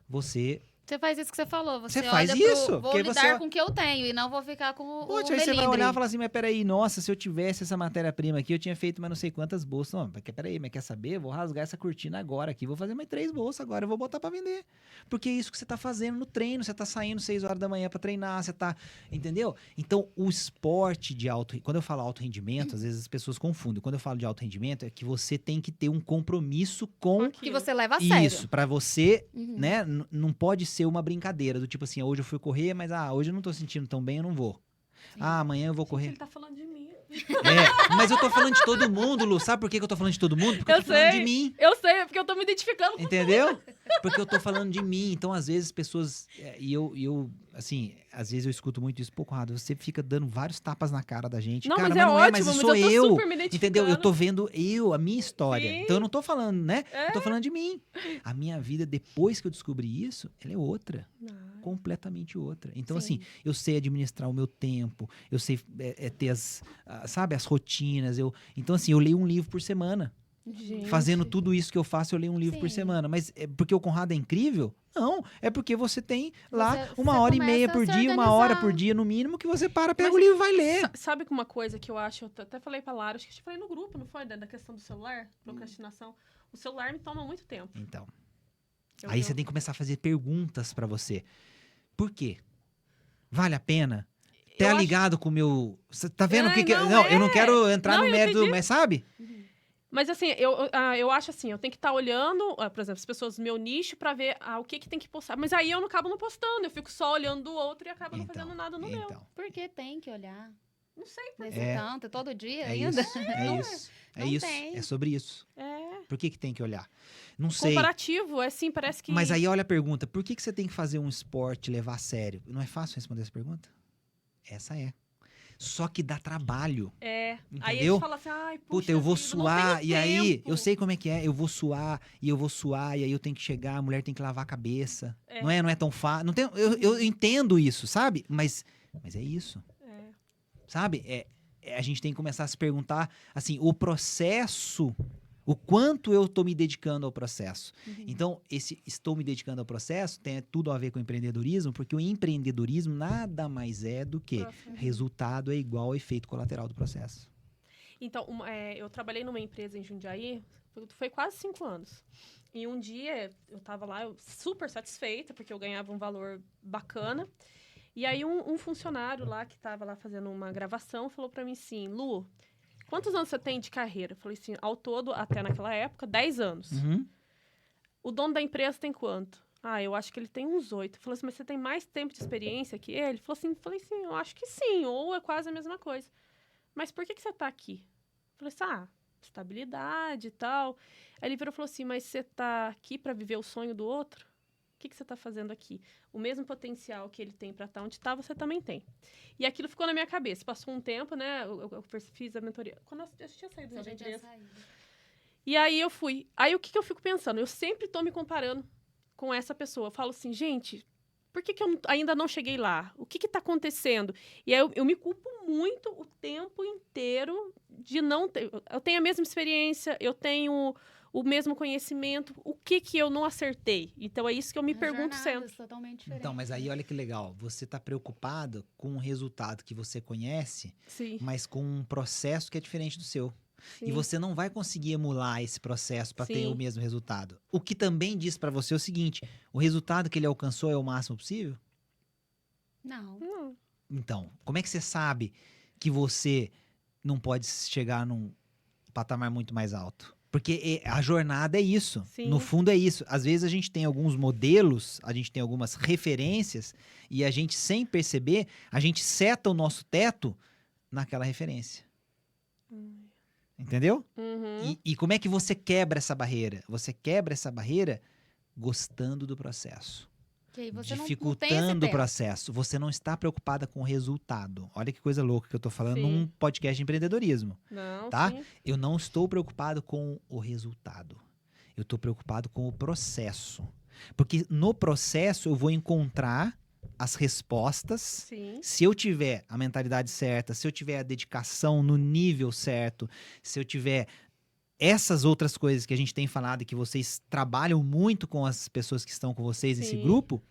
Você faz isso que você falou. Você faz olha isso. Vou lidar com o que eu tenho e não vou ficar com o aí você vai olhar e falar assim, mas peraí, nossa, se eu tivesse essa matéria-prima aqui, eu tinha feito mais não sei quantas bolsas. Não, peraí, mas quer saber? Eu vou rasgar essa cortina agora aqui, vou fazer mais 3 bolsas agora, eu vou botar pra vender. Porque é isso que você tá fazendo no treino, você tá saindo 6 horas da manhã pra treinar, você tá... Entendeu? Então, o esporte de alto... Quando eu falo alto rendimento, às vezes as pessoas confundem. Quando eu falo de alto rendimento, é que você tem que ter um compromisso com... Que você leva a sério. Isso, pra você, né? Não pode ser uma brincadeira. Do tipo assim, hoje eu fui correr, mas hoje eu não tô sentindo tão bem, eu não vou. Sim. Amanhã eu vou correr. Ele tá falando de mim. Mas eu tô falando de todo mundo, Lu. Sabe por que eu tô falando de todo mundo? Porque eu tô falando de mim. Eu sei, é porque eu tô me identificando com Entendeu? Porque eu tô falando de mim. Então, às vezes, pessoas... E eu assim, às vezes eu escuto muito isso. Pô, Conrado, você fica dando vários tapas na cara da gente. Não, cara, mas é ótimo, mas mas sou eu tô super me identificando. Entendeu? Eu tô vendo a minha história. Sim. Então, eu não tô falando, né? Eu tô falando de mim. A minha vida, depois que eu descobri isso, ela é outra. Completamente outra. Então, assim, eu sei administrar o meu tempo, eu sei ter as rotinas. Então, assim, eu leio um livro por semana. Gente. Fazendo tudo isso que eu faço, eu leio um livro por semana. Mas é porque o Conrado é incrível? Não, é porque você tem lá uma hora e meia por dia, 1 hora por dia no mínimo, que você pega o livro e vai ler. Sabe que uma coisa que eu acho, eu até falei pra Lara, acho que eu te falei no grupo, não foi? Da questão do celular, procrastinação. O celular me toma muito tempo. Então, aí você tem que começar a fazer perguntas pra você. Por quê? Vale a pena? Tá ligado com o meu... Você tá vendo o que... Não, eu não quero entrar no mérito, mas sabe? Mas assim, eu acho assim, eu tenho que estar olhando, por exemplo, as pessoas do meu nicho pra ver o que tem que postar. Mas aí eu não acabo não postando, eu fico só olhando do outro e acabo não fazendo nada no meu. Porque tem que olhar. Não sei. Tanto, todo dia ainda. É isso. É sobre isso. Por que tem que olhar? Não sei. Comparativo, assim, parece que... Mas aí olha a pergunta, por que você tem que fazer um esporte levar a sério? Não é fácil responder essa pergunta? Essa é. Só que dá trabalho. Aí Entendeu? eles falam assim, ai, puxa Puta, eu vou vida, não suar, tenho e aí, tempo. eu sei como é que é, eu vou suar, e aí eu tenho que chegar, a mulher tem que lavar a cabeça. Não é tão fácil. Não tem, eu entendo isso, sabe? Mas é isso, sabe? A gente tem que começar a se perguntar, assim, o processo, o quanto eu tô me dedicando ao processo. Então, esse estou me dedicando ao processo tem tudo a ver com o empreendedorismo, porque o empreendedorismo nada mais é do que resultado é igual ao efeito colateral do processo. Então, eu trabalhei numa empresa em Jundiaí, foi quase 5 anos. E um dia, eu estava lá super satisfeita, porque eu ganhava um valor bacana. E aí, um funcionário lá, que estava lá fazendo uma gravação, falou para mim assim, Lu, quantos anos você tem de carreira? Eu falei assim, ao todo, até naquela época, 10 anos. O dono da empresa tem quanto? Ah, eu acho que ele tem uns 8. Eu falei assim, mas você tem mais tempo de experiência que ele? Ele falei assim, eu acho que sim, ou é quase a mesma coisa. Mas por que você está aqui? Eu falei assim, estabilidade e tal. Aí ele virou e falou assim, mas você está aqui para viver o sonho do outro? O que você está fazendo aqui? O mesmo potencial que ele tem para estar onde está, você também tem. E aquilo ficou na minha cabeça. Passou um tempo, né? Eu fiz a mentoria. Quando eu tinha saído da empresa. E aí eu fui. Aí o que eu fico pensando? Eu sempre estou me comparando com essa pessoa. Eu falo assim, gente, por que eu ainda não cheguei lá? O que está acontecendo? E aí eu me culpo muito o tempo inteiro de não ter... Eu tenho a mesma experiência, eu tenho o mesmo conhecimento. O que eu não acertei? Então, é isso que eu me pergunto sempre. Totalmente diferente. Então, mas aí olha que legal. Você está preocupado com um resultado que você conhece, Sim. mas com um processo que é diferente do seu. Sim. E você não vai conseguir emular esse processo para ter Sim. o mesmo resultado. O que também diz para você o seguinte: o resultado que ele alcançou é o máximo possível? Não. Então, como é que você sabe que você não pode chegar num patamar muito mais alto? Porque a jornada é isso. Sim. No fundo é isso. Às vezes a gente tem alguns modelos, a gente tem algumas referências e a gente, sem perceber, a gente seta o nosso teto naquela referência. Entendeu? E como é que você quebra essa barreira? Você quebra essa barreira gostando do processo. Que aí você Dificultando o processo. Você não está preocupada com o resultado. Olha que coisa louca que eu tô falando Sim. num podcast de empreendedorismo. Não, Tá? sim. Eu não estou preocupado com o resultado. Eu estou preocupado com o processo. Porque no processo eu vou encontrar as respostas. Sim. Se eu tiver a mentalidade certa, se eu tiver a dedicação no nível certo, se eu tiver essas outras coisas que a gente tem falado e que vocês trabalham muito com as pessoas que estão com vocês nesse Sim. grupo,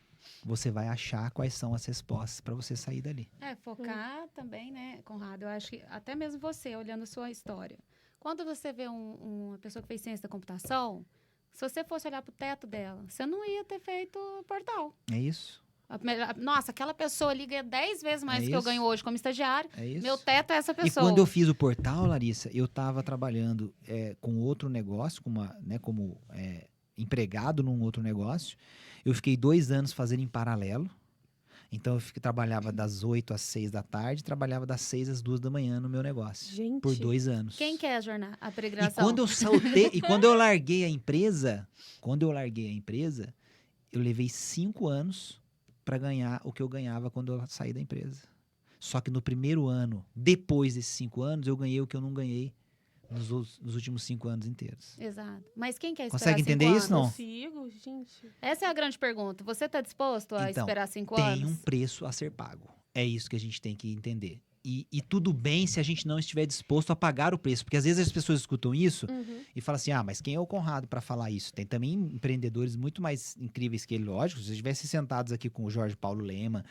você vai achar quais são as respostas para você sair dali. Focar também, né, Conrado? Eu acho que até mesmo você, olhando a sua história. Quando você vê uma pessoa que fez ciência da computação, se você fosse olhar pro teto dela, você não ia ter feito portal. É isso. Nossa, aquela pessoa ali ganha 10 vezes mais do que eu ganho hoje como estagiário. É isso. Meu teto é essa E pessoa. quando eu fiz o portal, Larissa, eu estava trabalhando com outro negócio, como empregado num outro negócio. Eu fiquei 2 anos fazendo em paralelo. Então, eu trabalhava das 8 às 6 da tarde, trabalhava das 6 às 2 da manhã no meu negócio. Gente. Por 2 anos. Quem quer a jornada, a E peregrinação? quando eu saltei, e quando eu larguei a empresa, eu levei 5 anos para ganhar o que eu ganhava quando eu saí da empresa. Só que no primeiro ano, depois desses 5 anos, eu ganhei o que eu não ganhei nos últimos 5 anos inteiros. Exato. Mas quem quer esperar Consegue 5 entender anos? isso, não? Consigo, gente. Essa é a grande pergunta. Você está disposto a Então, esperar 5 tem anos? um preço a ser pago. É isso que a gente tem que entender. E tudo bem se a gente não estiver disposto a pagar o preço. Porque às vezes as pessoas escutam isso e falam assim, mas quem é o Conrado para falar isso? Tem também empreendedores muito mais incríveis que ele, lógico. Se vocês estivessem sentados aqui com o Jorge Paulo Lema,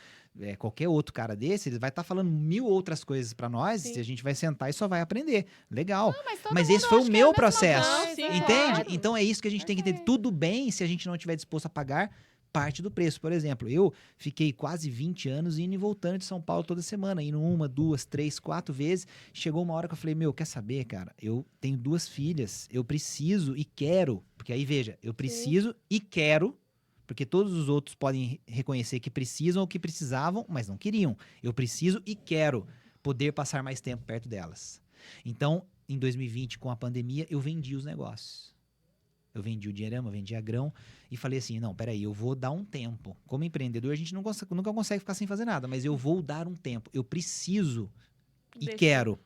qualquer outro cara desse, ele vai estar falando 1000 outras coisas para nós. Sim. E a gente vai sentar e só vai aprender. Legal. Não, mas todo Mas mundo esse foi o acha que é meu a mesma processo. coisa, Entende? claro. Então é isso que a gente tem que entender. Tudo bem se a gente não estiver disposto a pagar parte do preço. Por exemplo, eu fiquei quase 20 anos indo e voltando de São Paulo toda semana, indo 1, 2, 3, 4 vezes. Chegou uma hora que eu falei, quer saber, cara? Eu tenho 2 filhas, eu preciso e quero, porque aí veja, eu preciso e quero, porque todos os outros podem reconhecer que precisam ou que precisavam, mas não queriam. Eu preciso e quero poder passar mais tempo perto delas. Então, em 2020, com a pandemia, eu vendi os negócios. Eu vendi o Dinheirama, vendi a Grão e falei assim, não, peraí, eu vou dar um tempo. Como empreendedor, a gente nunca consegue ficar sem fazer nada, mas eu vou dar um tempo. Eu preciso e Deixa. quero.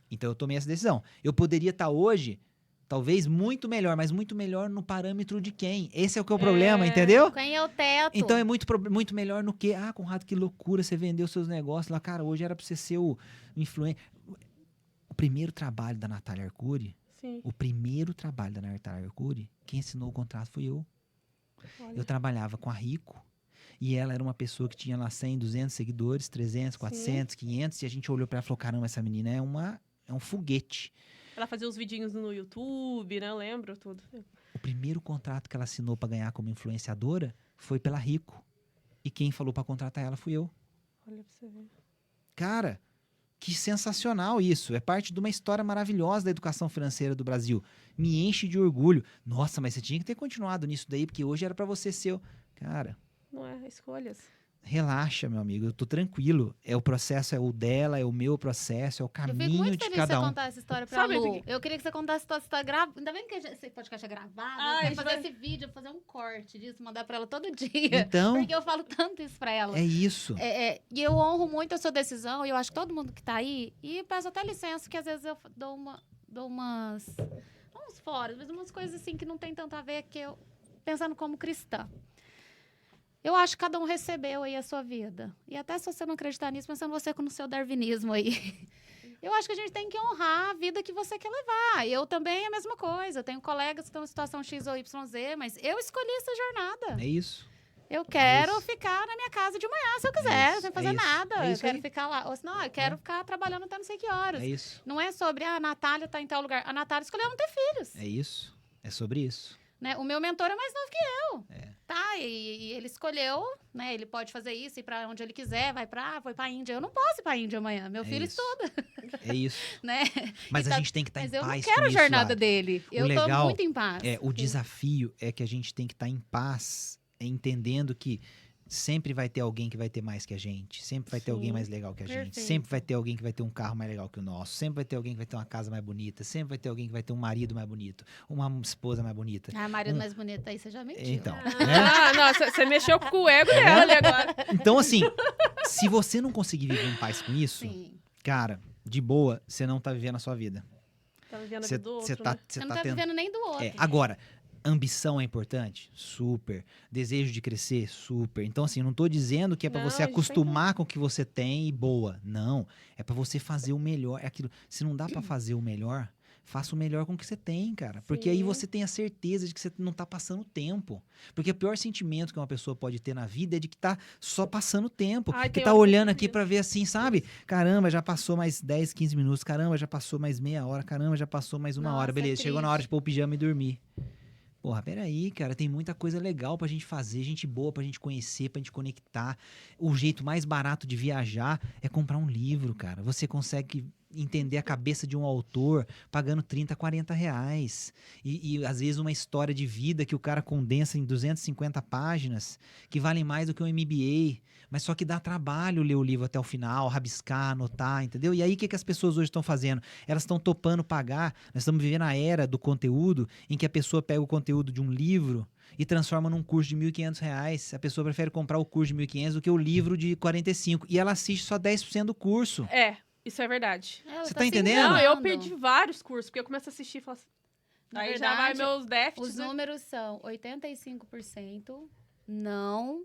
Então eu tomei essa decisão. Eu poderia estar hoje, talvez, muito melhor, mas muito melhor no parâmetro de quem? Esse é o que é o problema, entendeu? Quem é o teto? Então é muito melhor no que? Ah, Conrado, que loucura, você vendeu seus negócios lá. Cara, hoje era pra você ser o influencer. O primeiro trabalho da Natália Arcuri, Sim. quem assinou o contrato fui eu. Olha. Eu trabalhava com a Rico e ela era uma pessoa que tinha lá 100, 200 seguidores, 300, 400, 500 e a gente olhou pra ela e falou, caramba, essa menina é um foguete. Ela fazia os vidinhos no YouTube, né? Eu lembro tudo. O primeiro contrato que ela assinou pra ganhar como influenciadora foi pela Rico. E quem falou pra contratar ela fui eu. Olha pra você ver. Cara, que sensacional isso. É parte de uma história maravilhosa da educação financeira do Brasil. Me enche de orgulho. Nossa, mas você tinha que ter continuado nisso daí, porque hoje era pra você ser o... Cara, Não é? Escolhas. relaxa, meu amigo. Eu tô tranquilo. O processo é o dela, é o meu processo, é o Eu fico caminho muito de feliz de cada você um. contar essa história pra Sabe Lu. por quê? Eu queria que você contasse essa história gravada. Ainda bem que esse podcast é gravado. Ah, Eu a quero gente fazer vai- esse vídeo, fazer um corte disso, mandar pra ela todo dia. Então, Porque eu falo tanto isso pra ela. é isso. E eu honro muito a sua decisão, e eu acho que todo mundo que tá aí, e peço até licença, que às vezes eu dou umas. Não uns fora, mas umas coisas assim que não tem tanto a ver, que eu. Pensando como cristã. Eu acho que cada um recebeu aí a sua vida. E até se você não acreditar nisso, pensando você com o seu darwinismo aí. Eu acho que a gente tem que honrar a vida que você quer levar. Eu também é a mesma coisa. Eu tenho colegas que estão em situação X ou YZ, mas eu escolhi essa jornada. É isso. Eu quero isso. ficar na minha casa de manhã, se eu quiser, isso, sem é fazer isso, nada. é Eu isso quero aí. ficar lá. Ou senão, eu quero ficar trabalhando até não sei que horas. É isso. Não é sobre, a Natália tá em tal lugar. A Natália escolheu não ter filhos. É isso. É sobre isso. Né? O meu mentor é mais novo que eu. É. Tá, e ele escolheu, né? Ele pode fazer isso, ir pra onde ele quiser, foi pra Índia. Eu não posso ir pra Índia amanhã. Meu É filho isso. estuda, É isso. né? Mas E a tá- gente tem que estar em Mas eu não paz quero com a isso, jornada Lari. dele. Eu tô legal muito em paz. O desafio é que a gente tem que estar em paz, entendendo que sempre vai ter alguém que vai ter mais que a gente, sempre vai ter Sim, alguém mais legal que a gente, perfeito. sempre vai ter alguém que vai ter um carro mais legal que o nosso, sempre vai ter alguém que vai ter uma casa mais bonita, sempre vai ter alguém que vai ter um marido mais bonito, uma esposa mais bonita. Ah, marido mais bonito aí, você já mentiu. Então, né? Ah, nossa, você mexeu com o ego dela ali agora. Então, assim, se você não conseguir viver em paz com isso, Sim. cara, de boa, você não tá vivendo a sua vida. Tá vivendo a Você vida do outro, tá, né? você Você não tá tá tendo... vivendo nem do outro. Agora, ambição é importante? Super. Desejo de crescer? Super. Então, assim, não tô dizendo que é pra Não, você a gente acostumar com o que você tem e boa. Não. É pra você fazer o melhor. É aquilo. Se não dá pra fazer o melhor, faça o melhor com o que você tem, cara. Porque aí Sim. você tem a certeza de que você não tá passando tempo. Porque o pior sentimento que uma pessoa pode ter na vida é de que tá só passando tempo. Ai, que tem tá hora que eu olhando sinto aqui isso. pra ver assim, sabe? Caramba, já passou mais 10, 15 minutos. Caramba, já passou mais meia hora. Caramba, já passou mais uma hora. Nossa, é Beleza, chegou na hora de triste. pôr o pijama e dormir. Porra, peraí, cara, tem muita coisa legal pra gente fazer, gente boa pra gente conhecer, pra gente conectar. O jeito mais barato de viajar é comprar um livro, cara. Você consegue entender a cabeça de um autor pagando 30, 40 reais. E às vezes uma história de vida que o cara condensa em 250 páginas, que valem mais do que um MBA. Mas só que dá trabalho ler o livro até o final, rabiscar, anotar, entendeu? E aí o que as pessoas hoje estão fazendo? Elas estão topando pagar. Nós estamos vivendo a era do conteúdo em que a pessoa pega o conteúdo de um livro e transforma num curso de R$1.500. A pessoa prefere comprar o curso de R$1.500 do que o livro de 45. E ela assiste só 10% do curso. É, isso é verdade. Ela Você tá tá se entendendo? Não, eu enganando. perdi vários cursos, porque eu começo a assistir e falo assim. Na Aí já vai verdade, meus déficits. Os né? números são 85% não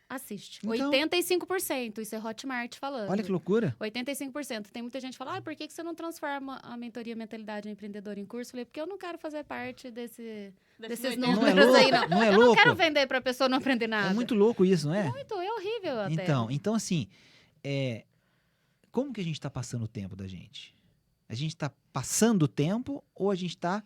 assiste. Então. 85%, isso é Hotmart falando. Olha que loucura. 85%. Tem muita gente que fala, por que você não transforma a mentoria Mentalidade Empreendedora em curso? Eu falei, porque eu não quero fazer parte desses Desse números Não é louco? aí, não. Não é Eu não louco? quero vender pra pessoa não aprender nada. É muito louco isso, não é? Muito, é horrível até. Então assim, como que a gente tá passando o tempo da gente? A gente tá passando o tempo ou a gente tá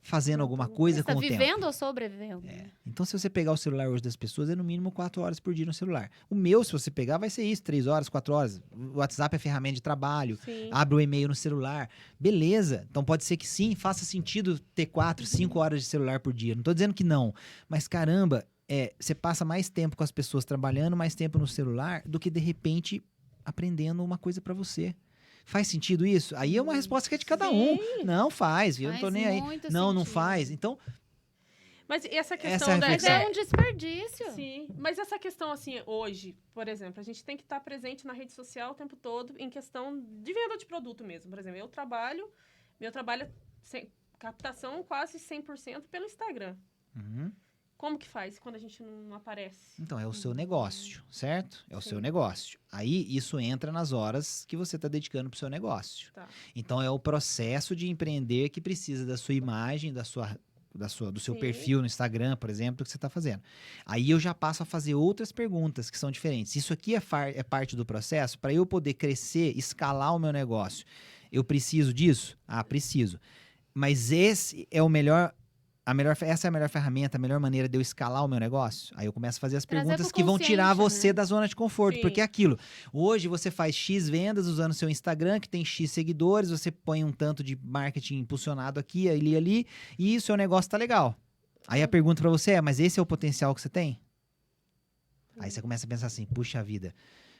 fazendo alguma coisa Você com tá o tempo? vivendo ou sobrevivendo? Então, se você pegar o celular hoje das pessoas, é no mínimo 4 horas por dia no celular. O meu, se você pegar, vai ser isso, 3 horas, 4 horas. O WhatsApp é ferramenta de trabalho, Sim. abre o e-mail no celular. Beleza. Então, pode ser que sim, faça sentido ter 4, 5 horas de celular por dia. Não tô dizendo que não. Mas, caramba, você passa mais tempo com as pessoas trabalhando, mais tempo no celular, do que, de repente, aprendendo uma coisa pra você. Faz sentido isso? Aí é uma resposta que é de cada um. Não faz, viu? Eu não tô Faz nem aí. muito Não sentido. faz. Então, Mas essa Essa questão é a da... Mas reflexão. é um desperdício. Sim, mas essa questão, assim, hoje, por exemplo, a gente tem que estar presente na rede social o tempo todo em questão de venda de produto mesmo. Por exemplo, meu trabalho é captação quase 100% pelo Instagram. Uhum. Como que faz quando a gente não aparece? Então, é o seu negócio, certo? É o seu Sim. negócio. Aí, isso entra nas horas que você está dedicando para o seu negócio. Tá. Então, é o processo de empreender que precisa da sua imagem, do seu Sim. perfil no Instagram, por exemplo, que você está fazendo. Aí, eu já passo a fazer outras perguntas que são diferentes. Isso aqui é parte do processo para eu poder crescer, escalar o meu negócio. Eu preciso disso? Ah, preciso. Mas esse é o melhor... essa é a melhor ferramenta, a melhor maneira de eu escalar o meu negócio? Aí eu começo a fazer as Trazer perguntas pro que vão tirar consciente, você né? da zona de conforto. Sim. Porque é aquilo. Hoje você faz X vendas usando seu Instagram, que tem X seguidores, você põe um tanto de marketing impulsionado aqui, ali, e o seu negócio tá legal. Aí a pergunta pra você é, mas esse é o potencial que você tem? Aí você começa a pensar assim, puxa vida,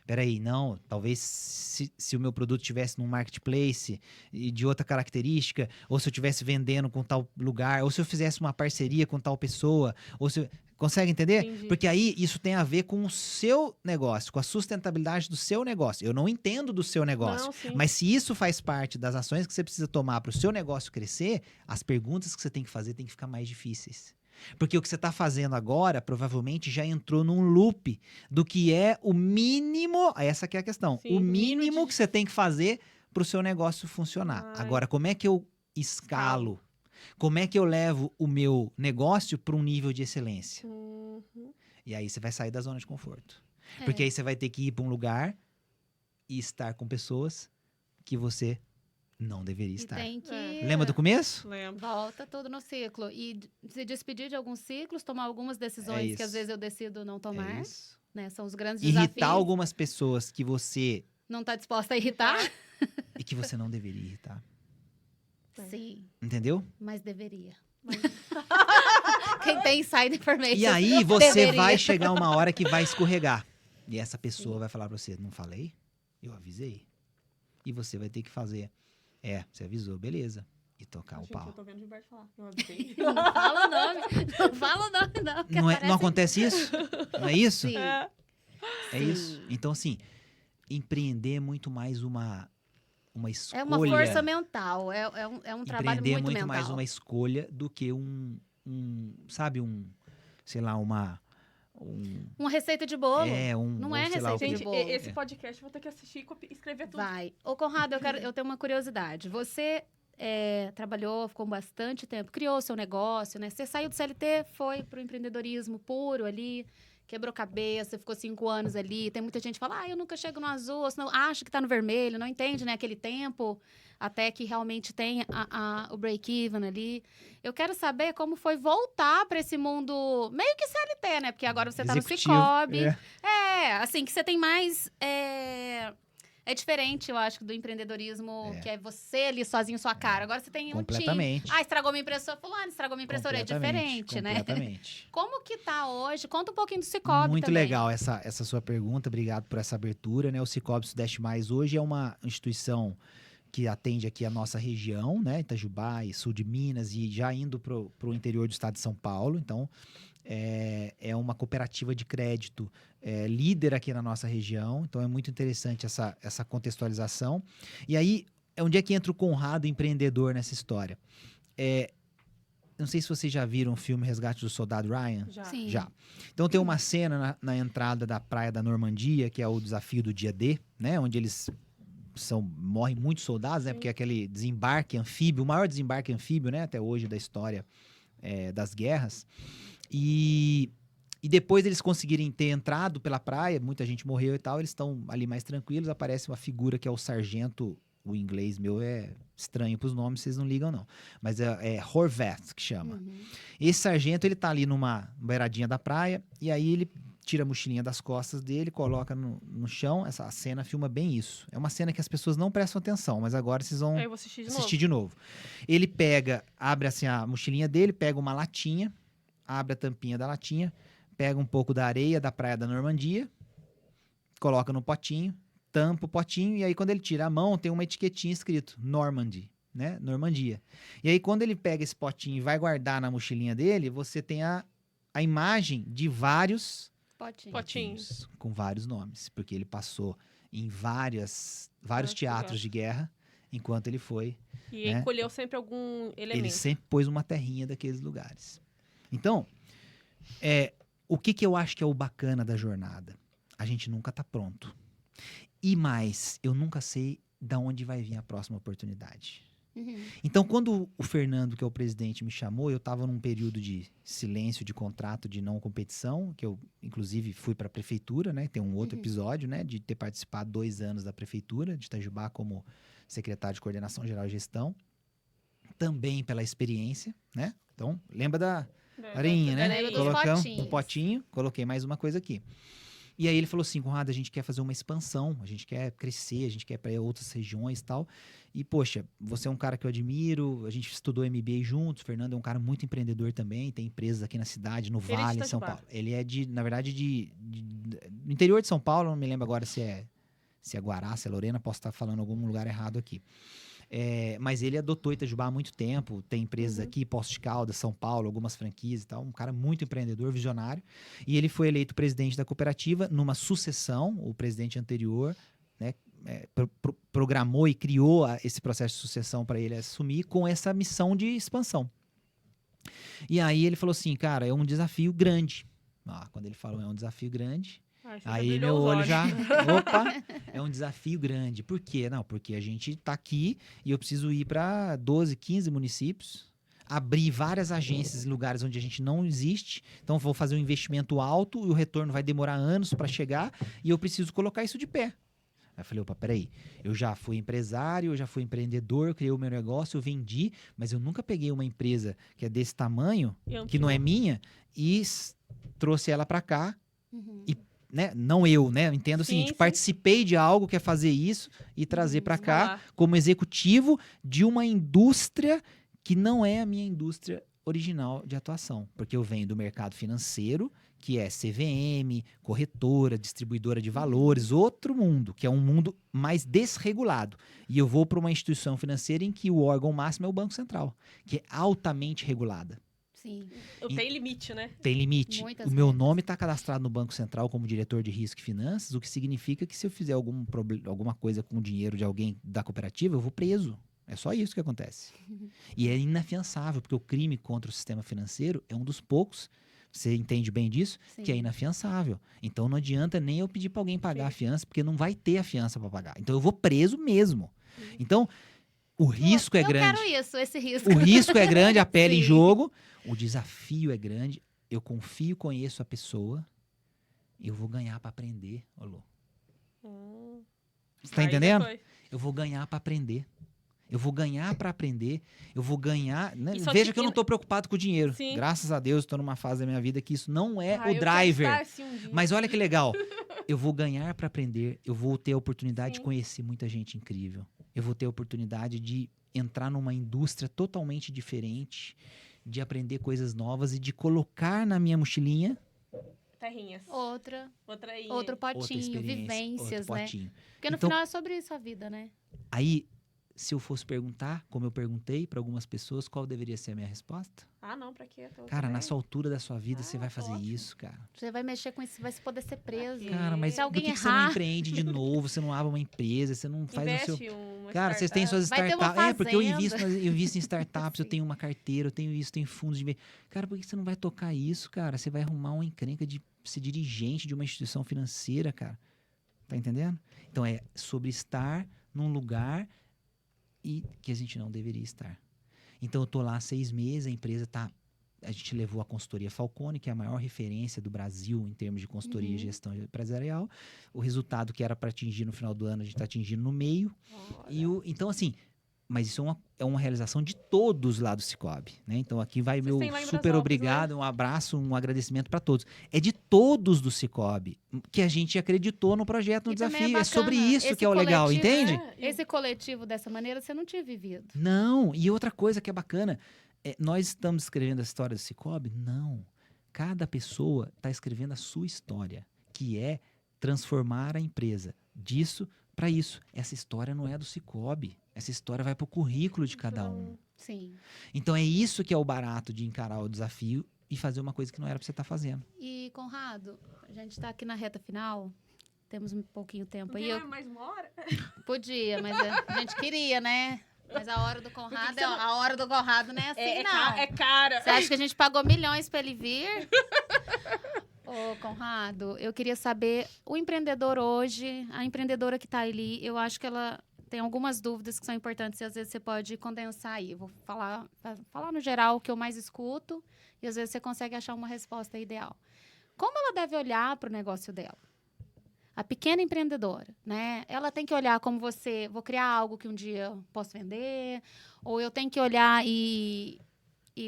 peraí, não, talvez se o meu produto estivesse num marketplace e de outra característica, ou se eu estivesse vendendo com tal lugar, ou se eu fizesse uma parceria com tal pessoa, ou se... Consegue entender? Entendi. Porque aí isso tem a ver com o seu negócio, com a sustentabilidade do seu negócio. Eu não entendo do seu negócio, Não, sim. mas se isso faz parte das ações que você precisa tomar para o seu negócio crescer, as perguntas que você tem que fazer têm que ficar mais difíceis. Porque o que você está fazendo agora provavelmente já entrou num loop do que é o mínimo. Essa que é a questão. Sim, o o mínimo mínimo de- que você tem que fazer para o seu negócio funcionar. Ai. Agora, como é que eu escalo? Como é que eu levo o meu negócio para um nível de excelência? Uhum. E aí você vai sair da zona de conforto. É. Porque aí você vai ter que ir para um lugar e estar com pessoas que você não deveria E estar. tem que... Lembra do começo? Lembro. Volta tudo no ciclo. E se despedir de alguns ciclos, tomar algumas É decisões que isso. às vezes eu decido não É tomar. isso. Né? São os grandes Irritar desafios. algumas pessoas que você Não tá disposta a irritar? e que você não deveria irritar. É. Sim, Entendeu? mas deveria. Quem tem inside information E aí você deveria. vai chegar uma hora que vai escorregar. E essa pessoa vai falar pra você, não falei? Eu avisei. E você vai ter que fazer. Você avisou, beleza. E tocar o Gente, pau. eu tô vendo o Gilberto falar. Eu avisei. Não fala o nome. Não fala o nome, não. que Não, não aparece- acontece isso? Não é isso? Sim. É. É isso. Então, assim, empreender é muito mais uma escolha. É uma força mental. É um trabalho Empreender é muito muito mental. mais uma escolha do que sabe, sei lá, Uma receita de bolo. Não Não é receita de Gente, bolo. esse podcast eu vou ter que assistir e escrever tudo. Vai. Ô, Conrado, eu tenho uma curiosidade. Você trabalhou, ficou bastante tempo, criou seu negócio, né? Você saiu do CLT, foi pro empreendedorismo puro ali, quebrou cabeça, ficou 5 anos ali. Tem muita gente que fala, eu nunca chego no azul, ou senão acha que tá no vermelho, não entende, né? Aquele tempo até que realmente tem o break-even ali. Eu quero saber como foi voltar para esse mundo meio que CLT, né? Porque agora você tá no Executivo, Sicoob. é. Assim, que você tem mais... É diferente, eu acho, do empreendedorismo, que é você ali sozinho, sua cara. Agora você tem um time. Completamente. Estragou minha impressora. Fulano, estragou minha impressora. É diferente, né? Completamente. Como que tá hoje? Conta um pouquinho do Sicoob Muito também. legal essa sua pergunta, obrigado por essa abertura, né? O Sicoob Sudeste Mais hoje é uma instituição que atende aqui a nossa região, né? Itajubá e sul de Minas e já indo pro interior do estado de São Paulo. Então, é uma cooperativa de crédito líder aqui na nossa região. Então, é muito interessante essa contextualização. E aí, onde é que entra o Conrado empreendedor nessa história? Não sei se vocês já viram o filme Resgate do Soldado Ryan. Já. Sim. Já. Então tem uma cena na entrada da praia da Normandia, que é o desafio do dia D, né? Onde eles morrem muitos soldados, né? Sim. Porque é aquele desembarque anfíbio, o maior desembarque anfíbio, né? Até hoje da história das guerras. E depois eles conseguirem ter entrado pela praia, muita gente morreu e tal, eles estão ali mais tranquilos, aparece uma figura que é o sargento, o inglês meu é estranho pros nomes, vocês não ligam não, mas é Horvath que chama. Uhum. Esse sargento, ele tá ali numa beiradinha da praia, e aí ele tira a mochilinha das costas dele, coloca no chão, essa cena filma bem isso. É uma cena que as pessoas não prestam atenção, mas agora vocês vão Aí eu vou assistir de assistir de novo. Ele abre assim a mochilinha dele, pega uma latinha, abre a tampinha da latinha, pega um pouco da areia da praia da Normandia, coloca no potinho, tampa o potinho, e aí quando ele tira a mão, tem uma etiquetinha escrito Normandy. né? Normandia. E aí, quando ele pega esse potinho e vai guardar na mochilinha dele, você tem a imagem de vários Potinho. Potinhos. com vários nomes, porque ele passou em vários Nossa, teatros legal. de guerra enquanto ele foi. E né? escolheu sempre algum Ele elemento. sempre pôs uma terrinha daqueles lugares. Então, o que eu acho que é o bacana da jornada? A gente nunca tá pronto. E mais, eu nunca sei da onde vai vir a próxima oportunidade. Uhum. Então, quando o Fernando, que é o presidente, me chamou, eu estava num período de silêncio, de contrato, de não competição, que eu, inclusive, fui para a prefeitura, né? Tem um outro episódio, né? De ter participado 2 anos da prefeitura de Itajubá como secretário de Coordenação Geral e Gestão. Também pela experiência, né? Então, lembra da areinha, né? Lembra dos Colocamos um potinhos. potinho, coloquei mais uma coisa aqui. E aí ele falou assim, Conrado, a gente quer fazer uma expansão, a gente quer crescer, a gente quer ir para outras regiões e tal. E, poxa, você é um cara que eu admiro, a gente estudou MBA juntos, o Fernando é um cara muito empreendedor também, tem empresas aqui na cidade, no Ele é de Vale, em São Itajubá. Paulo. Ele é na verdade, no interior de São Paulo, não me lembro agora se é Guará, se é Lorena, posso estar falando algum lugar errado aqui. Mas ele adotou Itajubá há muito tempo, tem empresas aqui, Poços de Caldas, São Paulo, algumas franquias e tal, um cara muito empreendedor, visionário, e ele foi eleito presidente da cooperativa numa sucessão, o presidente anterior, né, programou e criou esse processo de sucessão para ele assumir com essa missão de expansão. E aí ele falou assim, cara, é um desafio grande. Quando ele falou é um desafio grande, aí meu olho já, opa, é um desafio grande. Por quê? Não, porque a gente tá aqui e eu preciso ir para 12, 15 municípios, abrir várias agências em lugares onde a gente não existe. Então vou fazer um investimento alto e o retorno vai demorar anos para chegar e eu preciso colocar isso de pé. Aí eu falei, opa, peraí, eu já fui empresário, eu já fui empreendedor, eu criei o meu negócio, eu vendi, mas eu nunca peguei uma empresa que é desse tamanho, que não é minha, e trouxe ela para cá, e né? Não eu, né? Eu entendo o seguinte, Sim. participei de algo que é fazer isso e trazer para cá como executivo de uma indústria que não é a minha indústria original de atuação, porque eu venho do mercado financeiro, que é CVM, corretora, distribuidora de valores, outro mundo, que é um mundo mais desregulado. E eu vou para uma instituição financeira em que o órgão máximo é o Banco Central, que é altamente regulada. Sim. Tem limite, né? Tem limite. Muitas O meu regras. nome está cadastrado no Banco Central como diretor de risco e finanças, o que significa que se eu fizer alguma coisa com o dinheiro de alguém da cooperativa, eu vou preso. É só isso que acontece. E é inafiançável, porque o crime contra o sistema financeiro é um dos poucos, você entende bem disso, Sim. que é inafiançável. Então não adianta nem eu pedir para alguém pagar a fiança, porque não vai ter a fiança para pagar. Então eu vou preso mesmo. Então o risco é grande. Eu quero isso, esse risco. O risco é grande, a pele em Sim. jogo. O desafio é grande. Eu confio, conheço a pessoa. Eu vou ganhar para aprender, Olô. Você tá Aí entendendo? depois. Eu vou ganhar para aprender. Eu vou ganhar para aprender. Eu vou ganhar. Né? E só Veja que- que eu não tô preocupado com o dinheiro. Sim. Graças a Deus, estou numa fase da minha vida que isso não é Ah, o eu quero driver. estar assim um dia. Mas olha que legal. Eu vou ganhar para aprender. Eu vou ter a oportunidade de Sim. conhecer muita gente incrível. Eu vou ter a oportunidade de entrar numa indústria totalmente diferente, de aprender coisas novas e de colocar na minha mochilinha Terrinhas. Outro Outra aí. outra potinho, experiência, vivências, outro né? potinho. Porque no Então- final é sobre isso a vida, né? Aí, se eu fosse perguntar, como eu perguntei para algumas pessoas, qual deveria ser a minha resposta? Ah, não, pra quê? Cara, na sua altura da sua vida, você vai tá fazer ótimo. isso, cara. Você vai mexer com isso, vai poder ser preso. Cara, mas Se por alguém que você não errar, empreende de novo? Você não abre uma empresa, você não faz o seu... Investe uma Cara, vocês têm suas Vai ter uma startups. Porque eu fazenda. invisto em startups, eu Sim. tenho uma carteira, eu tenho isso, tenho fundos de... Cara, por que você não vai tocar isso, cara? Você vai arrumar uma encrenca de ser dirigente de uma instituição financeira, cara. Tá entendendo? Então é sobre estar num lugar e que a gente não deveria estar. Então eu tô lá há 6 meses, a empresa tá... A gente levou a consultoria Falcone, que é a maior referência do Brasil em termos de consultoria e gestão empresarial. O resultado que era para atingir no final do ano, a gente está atingindo no meio. Então, assim, mas isso é uma realização de todos lá do Cicobi, né? Então, aqui vai Vocês meu têm lá em super Brasópolis, obrigado, um abraço, um agradecimento para todos. É de todos do Cicobi que a gente acreditou no projeto, no E também desafio. É bacana, sobre isso esse que é o legal, coletivo, entende? esse coletivo dessa maneira você não tinha vivido. Não, e outra coisa que é bacana, nós estamos escrevendo a história do Cicobi? Não. Cada pessoa está escrevendo a sua história, que é transformar a empresa disso para isso. Essa história não é do Sicoob. Essa história vai pro currículo de cada um. Sim. Então é isso que é o barato de encarar o desafio e fazer uma coisa que não era pra você estar fazendo. E, Conrado, a gente tá aqui na reta final. Temos um pouquinho tempo aí. Mais uma hora? Podia, mas a gente queria, né? Mas a hora do Conrado, a hora do Conrado não é assim, não. É cara. Você acha que a gente pagou milhões pra ele vir? Ô, Conrado, eu queria saber, o empreendedor hoje, a empreendedora que tá ali, eu acho que ela tem algumas dúvidas que são importantes e às vezes você pode condensar aí. Eu vou falar no geral o que eu mais escuto e às vezes você consegue achar uma resposta ideal. Como ela deve olhar para o negócio dela? A pequena empreendedora, né? Ela tem que olhar como vou criar algo que um dia eu posso vender, ou eu tenho que olhar e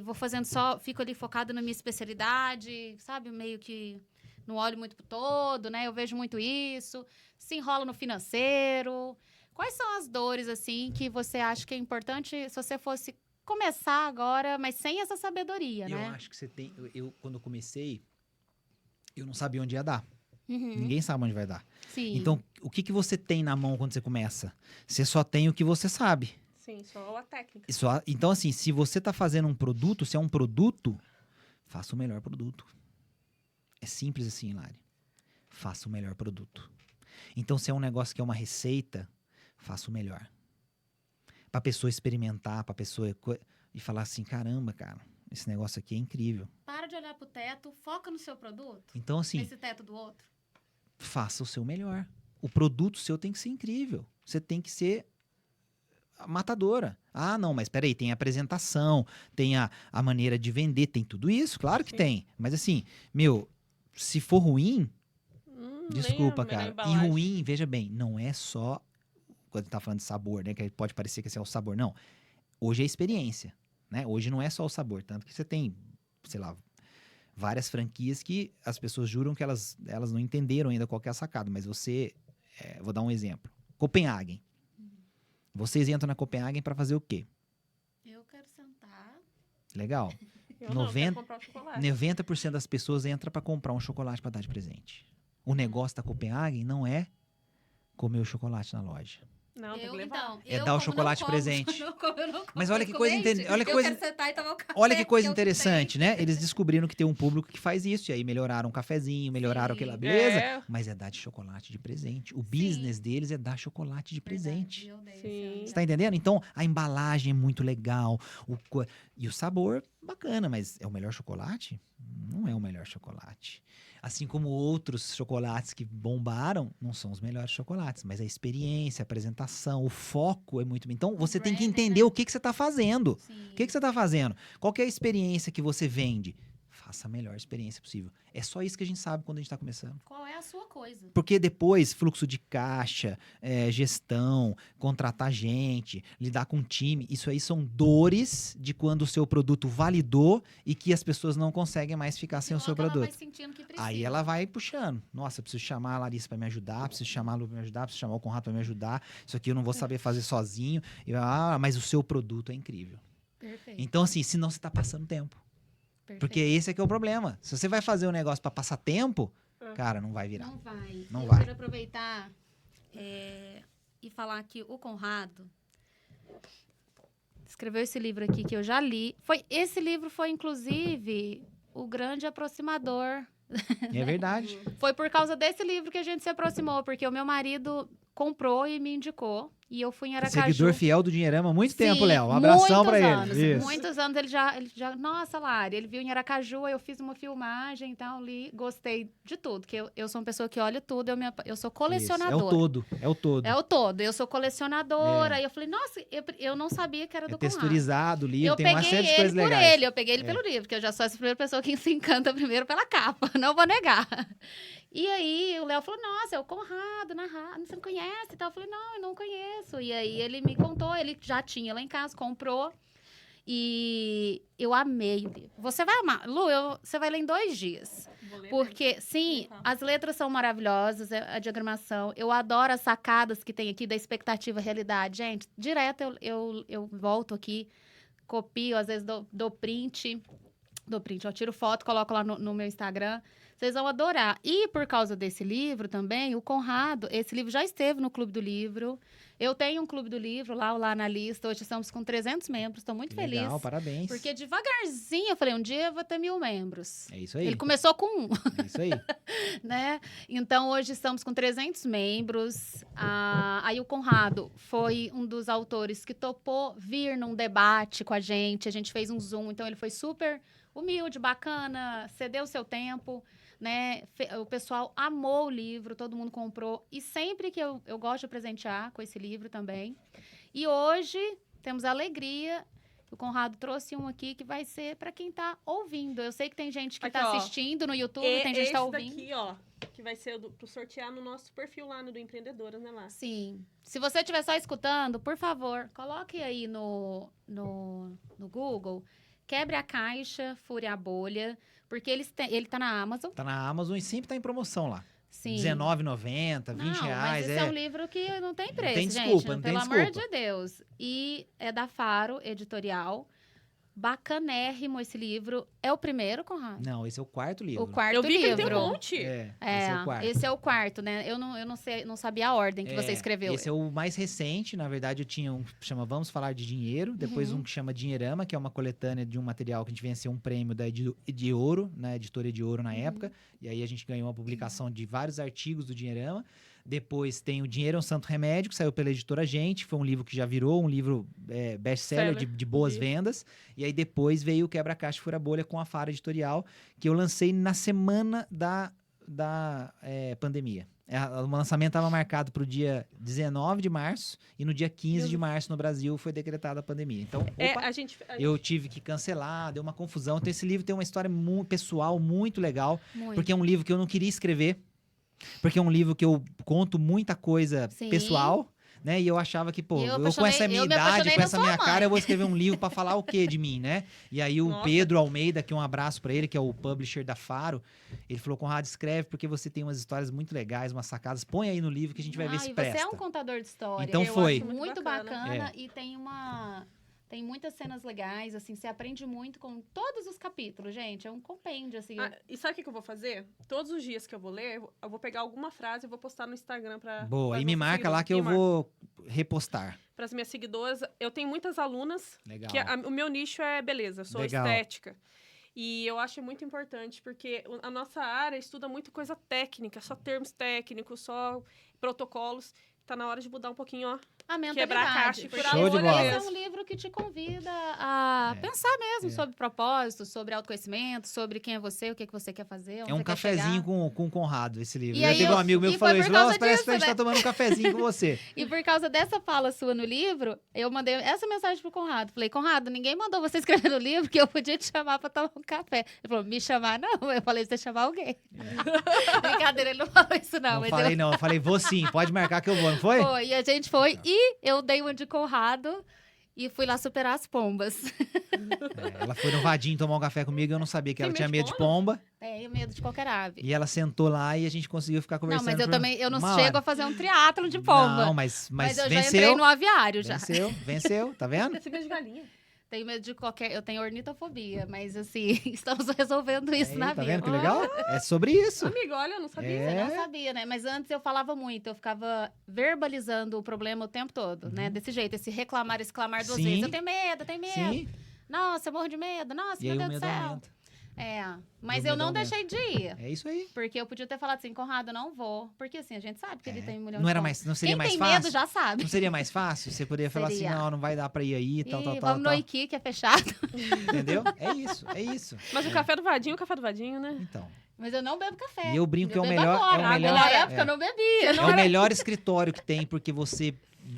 vou fazendo fico ali focado na minha especialidade, sabe? Meio que não olho muito pro todo, né? Eu vejo muito isso, se enrola no financeiro. Quais são as dores, assim, que você acha que é importante se você fosse começar agora, mas sem essa sabedoria, né? Eu acho que você tem... quando eu comecei, eu não sabia onde ia dar. Uhum. Ninguém sabe onde vai dar. Sim. Então, o que você tem na mão quando você começa? Você só tem o que você sabe. Sim, só a técnica. Então, assim, se você tá fazendo um produto, se é um produto, faça o melhor produto. É simples assim, Lari. Faça o melhor produto. Então, se é um negócio que é uma receita, faça o melhor. Pra pessoa experimentar, pra pessoa... E falar assim, caramba, cara, esse negócio aqui é incrível. Para de olhar pro teto, foca no seu produto. Então, assim... Esse teto do outro. Faça o seu melhor. O produto seu tem que ser incrível. Você tem que ser matadora. Ah, não, mas peraí, tem a apresentação, tem a maneira de vender, tem tudo isso, claro que Sim. tem. Mas assim, se for ruim, desculpa, cara. E ruim, veja bem, não é só quando tá falando de sabor, né? Que pode parecer que esse é o sabor. Não. Hoje é experiência, né? Hoje não é só o sabor. Tanto que você tem, sei lá, várias franquias que as pessoas juram que elas não entenderam ainda qual que é a sacada. Mas vou dar um exemplo. Copenhagen. Vocês entram na Copenhagen para fazer o quê? Eu quero sentar. Legal. Eu não, quero comprar um chocolate. 90% das pessoas entram para comprar um chocolate para dar de presente. O negócio da Copenhagen não é comer o chocolate na loja. Não, tem que levar. Dar o chocolate presente. Eu não como, Mas olha que coisa interessante. Olha que coisa interessante, né? Eles descobriram que tem um público que faz isso. E aí melhoraram o cafezinho, melhoraram aquela beleza. É. Mas é dar de chocolate de presente. O business deles é dar chocolate de presente. Sim. Você tá entendendo? Então, a embalagem é muito legal. E o sabor, bacana. Mas é o melhor chocolate? Não é o melhor chocolate. Assim como outros chocolates que bombaram, não são os melhores chocolates. Mas a experiência, a apresentação, o foco é muito... Então, você tem que entender o que você tá fazendo. O que você tá fazendo? Qual que é a experiência que você vende? Faça a melhor experiência possível. É só isso que a gente sabe quando a gente tá começando. Qual é a sua coisa? Porque depois, fluxo de caixa, gestão, contratar gente, lidar com time, isso aí são dores de quando o seu produto validou e que as pessoas não conseguem mais ficar sem o seu produto. Ela vai sentindo que precisa. Aí ela vai puxando. Nossa, eu preciso chamar a Larissa para me ajudar, preciso chamar a Lu para me ajudar, preciso chamar o Conrado para me ajudar. Isso aqui eu não vou saber fazer sozinho. Mas o seu produto é incrível. Perfeito. Então, assim, senão você tá passando tempo. Perfeito. Porque esse é que é o problema. Se você vai fazer um negócio para passar tempo, cara, não vai virar. Não vai. Não eu vai. quero aproveitar e falar que o Conrado escreveu esse livro aqui que eu já li. Esse livro foi, inclusive, o grande aproximador. É verdade. Foi por causa desse livro que a gente se aproximou, porque o meu marido comprou e me indicou. E eu fui em Aracaju. Seguidor fiel do Dinheirama há muito Sim, tempo, Léo. Um abração pra anos, ele. Isso. Muitos anos ele já... Nossa, Lari, ele viu em Aracaju, eu fiz uma filmagem, então li, gostei de tudo. Que eu sou uma pessoa que olha tudo, eu sou colecionadora. Isso. É o todo. É o todo. Eu sou colecionadora. E eu falei, nossa, eu não sabia que era do Conrado. Texturizado o livro, eu tem uma série de coisas legais. Eu peguei ele pelo livro, porque eu já sou essa primeira pessoa que se encanta primeiro pela capa, não vou negar. E aí o Léo falou, nossa, é o Conrado, você não conhece e tal? Eu falei, não, eu não conheço. E aí ele me contou, ele já tinha lá em casa, comprou. E eu amei o livro. Você vai amar. Lu, você vai ler em 2 dias. Porque, sim, as letras são maravilhosas, a diagramação. Eu adoro as sacadas que tem aqui da expectativa e realidade. Gente, direto eu volto aqui, copio, às vezes dou print. Eu tiro foto, coloco lá no meu Instagram. Vocês vão adorar. E por causa desse livro também, o Conrado, esse livro já esteve no Clube do Livro. Eu tenho um Clube do Livro lá na lista. Hoje estamos com 300 membros. Estou muito feliz. Legal, parabéns. Porque devagarzinho eu falei, um dia eu vou ter 1000 membros. É isso aí. Ele começou com 1. É isso aí. Né? Então, hoje estamos com 300 membros. Aí o Conrado foi um dos autores que topou vir num debate com a gente. A gente fez um Zoom, então ele foi super humilde, bacana, cedeu o seu tempo, né? O pessoal amou o livro, todo mundo comprou. E sempre que eu gosto de presentear com esse livro também. E hoje temos a alegria... O Conrado trouxe um aqui que vai ser para quem tá ouvindo. Eu sei que tem gente que aqui, tá ó, assistindo no YouTube, tem gente que tá ouvindo. Esse daqui, ó, que vai ser pro sortear no nosso perfil lá, no do Empreendedoras, né, lá? Sim. Se você estiver só escutando, por favor, coloque aí no Google, quebre a caixa, fure a bolha, porque ele tá na Amazon. Tá na Amazon e sempre tá em promoção lá. Sim. R$19,90, R$20. Mas esse é um livro que não tem preço, tem gente. desculpa, não tem Pelo amor desculpa. de Deus. E é da Faro Editorial. Bacanérrimo esse livro. É o primeiro, Conrado? Não, esse é o quarto livro. O quarto Eu vi livro. que ele tem um monte. Esse é o quarto. Esse é o quarto, né? Eu não sei, não sabia a ordem que você escreveu. Esse é o mais recente. Na verdade, eu tinha um que chama Vamos Falar de Dinheiro. Depois um que chama Dinheirama, que é uma coletânea de um material que a gente venceu um prêmio da de Ouro, né? Editora de Ouro na época. E aí a gente ganhou uma publicação de vários artigos do Dinheirama. Depois tem o Dinheiro é um Santo Remédio, que saiu pela editora Gente. Foi um livro que já virou um livro best-seller de boas vendas. E aí depois veio o Quebra-Caixa e Fura Bolha com a Faro Editorial, que eu lancei na semana da pandemia. O lançamento estava marcado para o dia 19 de março e no dia 15 de março no Brasil foi decretada a pandemia. Então, eu tive que cancelar, deu uma confusão. Então, esse livro tem uma história pessoal muito legal, porque é um livro que eu não queria escrever, porque é um livro que eu conto muita coisa pessoal, né? E eu achava que, eu com essa minha idade, com essa minha cara, eu vou escrever um livro para falar o quê de mim, né? E aí o Pedro Almeida, que um abraço para ele, que é o publisher da Faro, ele falou, Conrado, escreve porque você tem umas histórias muito legais, umas sacadas, põe aí no livro que a gente vai ver se presta. Você é um contador de história. Então foi. Muito bacana e tem muitas cenas legais, assim, você aprende muito com todos os capítulos, gente. É um compêndio, assim. E sabe o que eu vou fazer? Todos os dias que eu vou ler, eu vou pegar alguma frase e vou postar no Instagram pra... Boa, e me marca lá que eu vou repostar. Para as minhas seguidoras. Eu tenho muitas alunas. Legal. Que o meu nicho é beleza, eu sou estética. E eu acho muito importante, porque a nossa área estuda muito coisa técnica, só termos técnicos, só protocolos. Tá na hora de mudar um pouquinho, ó. A mentalidade. Quebrar a caixa e furar a Show de bola. Esse é um livro que te convida a pensar mesmo sobre propósito, sobre autoconhecimento, sobre quem é você, o que você quer fazer. É um cafezinho com o Conrado, esse livro. E aí teve um amigo meu que falou isso. Nossa, parece que a gente tá tomando um cafezinho com você. E por causa dessa fala sua no livro, eu mandei essa mensagem pro Conrado. Falei, Conrado, ninguém mandou você escrever no livro que eu podia te chamar pra tomar um café. Ele falou, me chamar não. Eu falei, você chamar alguém. Brincadeira, ele não falou isso não. Eu falei, vou sim, pode marcar que eu vou, não foi? Foi, e a gente foi. E eu dei uma de Conrado e fui lá superar as pombas. Ela foi no Vadinho tomar um café comigo e eu não sabia que ela tinha medo de pomba. Tenho medo de qualquer ave. E ela sentou lá e a gente conseguiu ficar conversando. Não, mas eu não chego a fazer um triatlo de pomba. Não, mas eu venceu. Já entrei no aviário já. Venceu, tá vendo? Esse medo de galinha. Tenho medo de eu tenho ornitofobia, mas assim, estamos resolvendo isso na vida. Tá vendo que legal? É sobre isso. Amigo, olha, eu não sabia. Você não sabia, né? Mas antes eu falava muito, eu ficava verbalizando o problema o tempo todo, né? Desse jeito, esse reclamar, esse clamar duas vezes. Eu tenho medo. Sim. Nossa, eu morro de medo. Nossa, e meu aí Deus do céu. Aumenta. Mas eu não deixei de ir. É isso aí. Porque eu podia ter falado assim, Conrado, eu não vou. Porque assim, a gente sabe que ele tem 1 milhão não de Não seria mais fácil? Quem fácil? tem medo já sabe. Não seria mais fácil? Você poderia falar assim, não vai dar pra ir aí, tal. Vamos no Iki, que é fechado. Entendeu? É isso. Mas o café do Vadinho, né? Então. Mas eu não bebo café. E eu brinco que é o melhor. Agora. Na época eu não bebia. É o melhor escritório que tem, porque você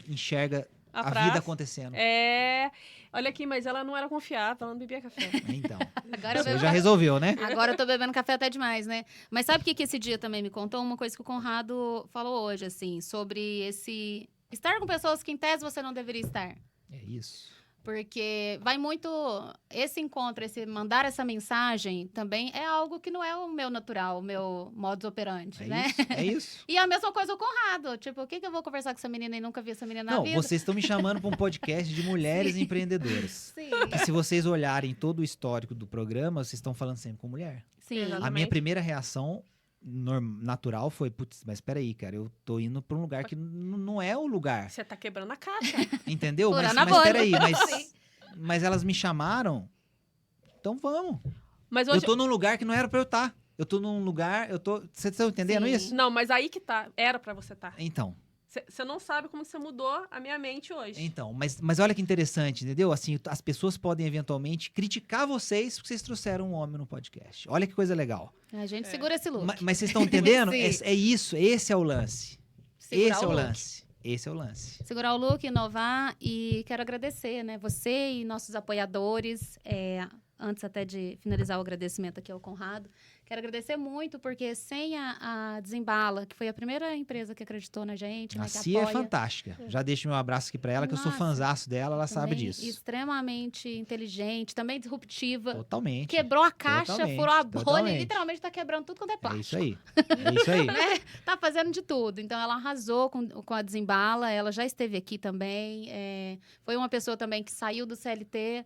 enxerga a vida acontecendo. Olha aqui, mas ela não era confiável, ela não bebia café. Então, agora você já resolveu, né? Agora eu tô bebendo café até demais, né? Mas sabe o que esse dia também me contou? Uma coisa que o Conrado falou hoje, assim, sobre esse... Estar com pessoas que, em tese, você não deveria estar. É isso. Porque vai muito... Esse encontro, esse mandar essa mensagem também é algo que não é o meu natural, o meu modus operandi, né? É isso. E a mesma coisa o Conrado. Tipo, o que eu vou conversar com essa menina e nunca vi essa menina na Não, vida? vocês estão me chamando para um podcast de mulheres empreendedoras. Sim, Que se vocês olharem todo o histórico do programa, vocês estão falando sempre com mulher. sim. Exato. A minha Exatamente. primeira reação natural foi, putz, mas peraí, cara, eu tô indo pra um lugar que não é o lugar, Você tá quebrando a caixa. entendeu? Mas Furando a bolha. peraí, Sim. mas elas me chamaram, então vamos. Mas Eu hoje... tô num lugar que não era pra eu estar. Eu tô num lugar, vocês estão entendendo Sim. isso? Não, mas aí que tá. Era pra você estar. Então, Você não sabe como você mudou a minha mente hoje. mas olha que interessante, entendeu? Assim, as pessoas podem eventualmente criticar vocês porque vocês trouxeram um homem no podcast. Olha que coisa legal. A gente segura esse look. Mas vocês estão entendendo? Sim. É isso, esse é o lance. Segurar Esse é o look. lance. Esse é o lance. Segurar o look, inovar e quero agradecer, né? Você e nossos apoiadores. Antes até de finalizar o agradecimento aqui ao Conrado, quero agradecer muito, porque sem a Desembala, que foi a primeira empresa que acreditou na gente, A né, que Cia é apoia, fantástica. Já deixo meu abraço aqui pra ela, que eu sou Nossa, fanzaço dela, ela sabe também disso. extremamente inteligente, também disruptiva. Totalmente. Quebrou a caixa, Totalmente, furou a bolha, totalmente. e literalmente tá quebrando tudo quanto é É plástico. isso aí. É isso aí. Tá fazendo de tudo. Então, ela arrasou com a Desembala. Ela já esteve aqui também. Foi uma pessoa também que saiu do CLT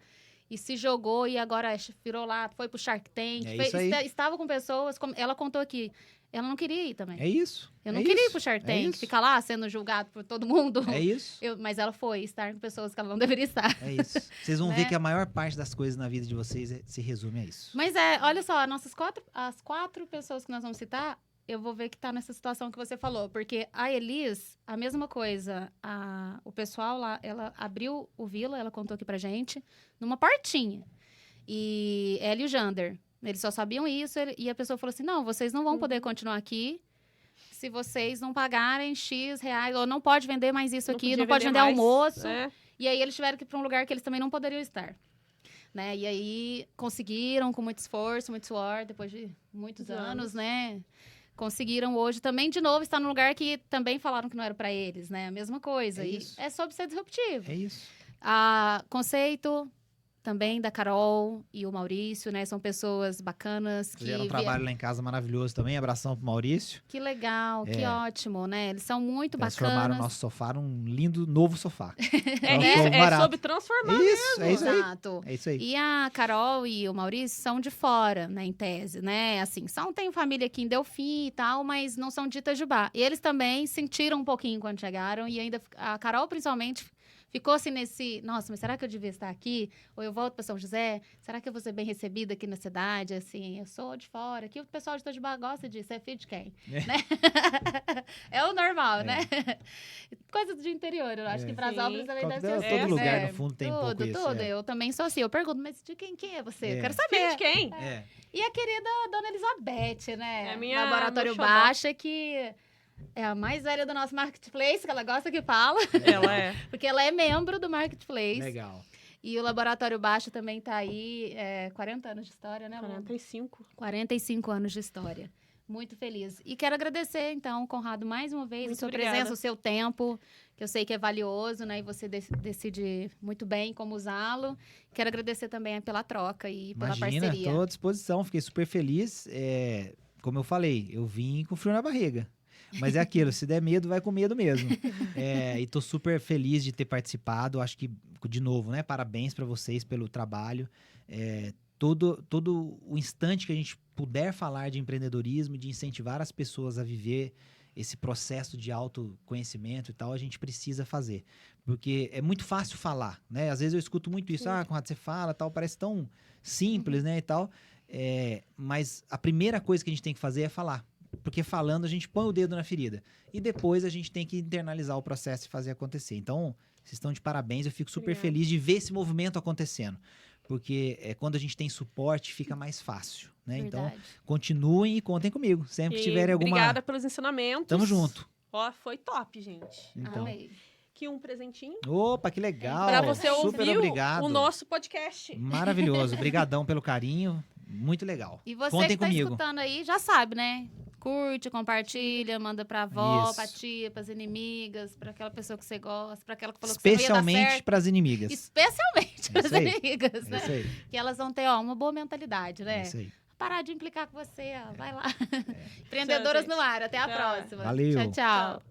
e se jogou e agora virou lá, foi pro Shark Tank. É isso aí. Estava com pessoas, ela contou aqui, ela não queria ir também. É isso. Eu não é queria ir isso, pro Shark é Tank, isso. ficar lá sendo julgado por todo mundo. É isso. Mas ela foi estar com pessoas que ela não deveria estar. É isso. Vocês vão Né? ver que a maior parte das coisas na vida de vocês se resume a isso. Mas olha só, as quatro pessoas que nós vamos citar, eu vou ver que tá nessa situação que você falou. Porque a Elis, a mesma coisa. O pessoal lá, ela abriu o Vila, ela contou aqui pra gente, numa portinha. E ela e o Jander, eles só sabiam isso. E a pessoa falou assim, não, vocês não vão poder continuar aqui se vocês não pagarem X reais. Ou não pode vender mais isso aqui, não pode vender mais, almoço. né? E aí eles tiveram que ir para um lugar que eles também não poderiam estar. Né? E aí conseguiram, com muito esforço, muito suor, depois de muitos anos, né? Conseguiram hoje também, de novo, estar num lugar que também falaram que não era para eles, né? A mesma coisa. É E isso. é sobre ser disruptivo. É isso. Conceito também da Carol e o Maurício, né? São pessoas bacanas que Fizeram um trabalho lá em casa maravilhoso também. Abração pro Maurício. Que legal, que ótimo, né? Eles são muito Transformaram o bacanas. nosso sofá num lindo novo sofá. É, Então, isso, ficou é barato. sobre transformar. Isso, é isso aí. Exato. É isso aí. E a Carol e o Maurício são de fora, né, em tese, né? Assim, têm família aqui em Delfim e tal, mas não são de Itajubá. E eles também sentiram um pouquinho quando chegaram e ainda a Carol principalmente ficou assim nesse, nossa, mas será que eu devia estar aqui? Ou eu volto para São José? Será que eu vou ser bem recebida aqui na cidade? Assim, eu sou de fora. Aqui o pessoal de Itajubá gosta disso, é filho de quem? É. Né? É o normal, É. né? Coisas de interior, eu acho É. que Brasópolis Sim. também deve ser Todo assim. lugar, né? no fundo, tem um pouco isso. Tudo. Eu também sou assim. Eu pergunto, mas de quem é você? É. Eu quero Filho saber. de quem? É. E a querida Dona Elizabeth, né? É minha- Laboratório meu xodó. Baixa, que é a mais velha do nosso marketplace, que ela gosta que fala, Ela é. porque ela é membro do marketplace. Legal. E o Laboratório Baixa também tá aí, 40 anos de história, né, Lu? 45. 45 anos de história. Muito feliz. E quero agradecer, então, Conrado, mais uma vez, Muito a sua obrigada. presença, o seu tempo, que eu sei que é valioso, né? E você decide muito bem como usá-lo. Quero agradecer também pela troca e pela Imagina, parceria. estou à disposição. Fiquei super feliz. Como eu falei, eu vim com frio na barriga. Mas é aquilo, se der medo, vai com medo mesmo. E tô super feliz de ter participado. Acho que, de novo, né? Parabéns para vocês pelo trabalho. Todo o instante que a gente puder falar de empreendedorismo, de incentivar as pessoas a viver esse processo de autoconhecimento e tal, a gente precisa fazer. Porque é muito fácil falar, né? Às vezes eu escuto muito isso. Conrado, você fala, tal, parece tão simples, né, e tal. Mas a primeira coisa que a gente tem que fazer é falar. Porque falando, a gente põe o dedo na ferida. E depois a gente tem que internalizar o processo e fazer acontecer. Então, vocês estão de parabéns. Eu fico super Obrigada. feliz de ver esse movimento acontecendo. Porque quando a gente tem suporte, fica mais fácil, né? Então, Verdade. continuem e contem comigo. Sempre que tiverem alguma... Obrigada pelos ensinamentos. Tamo junto. Ó, foi top, gente. Então, Amei. Aqui um presentinho opa, que legal. pra você Super ouvir obrigado. o nosso podcast. Maravilhoso. Obrigadão pelo carinho. Muito legal. E você Contem que tá comigo. escutando aí, já sabe, né? Curte, compartilha, manda pra avó, Isso. pra tia, pras inimigas, pra aquela pessoa que você gosta, pra aquela que falou que você não ia dar Especialmente certo. para as inimigas. Especialmente pras isso aí. inimigas, É né? isso aí. Que elas vão ter, ó, uma boa mentalidade, É né? isso aí. Parar de implicar com você, ó. Vai lá. Tchau, Empreendedoras gente. no ar. Até a Tchau. próxima. Valeu. Tchau, tchau. Tchau.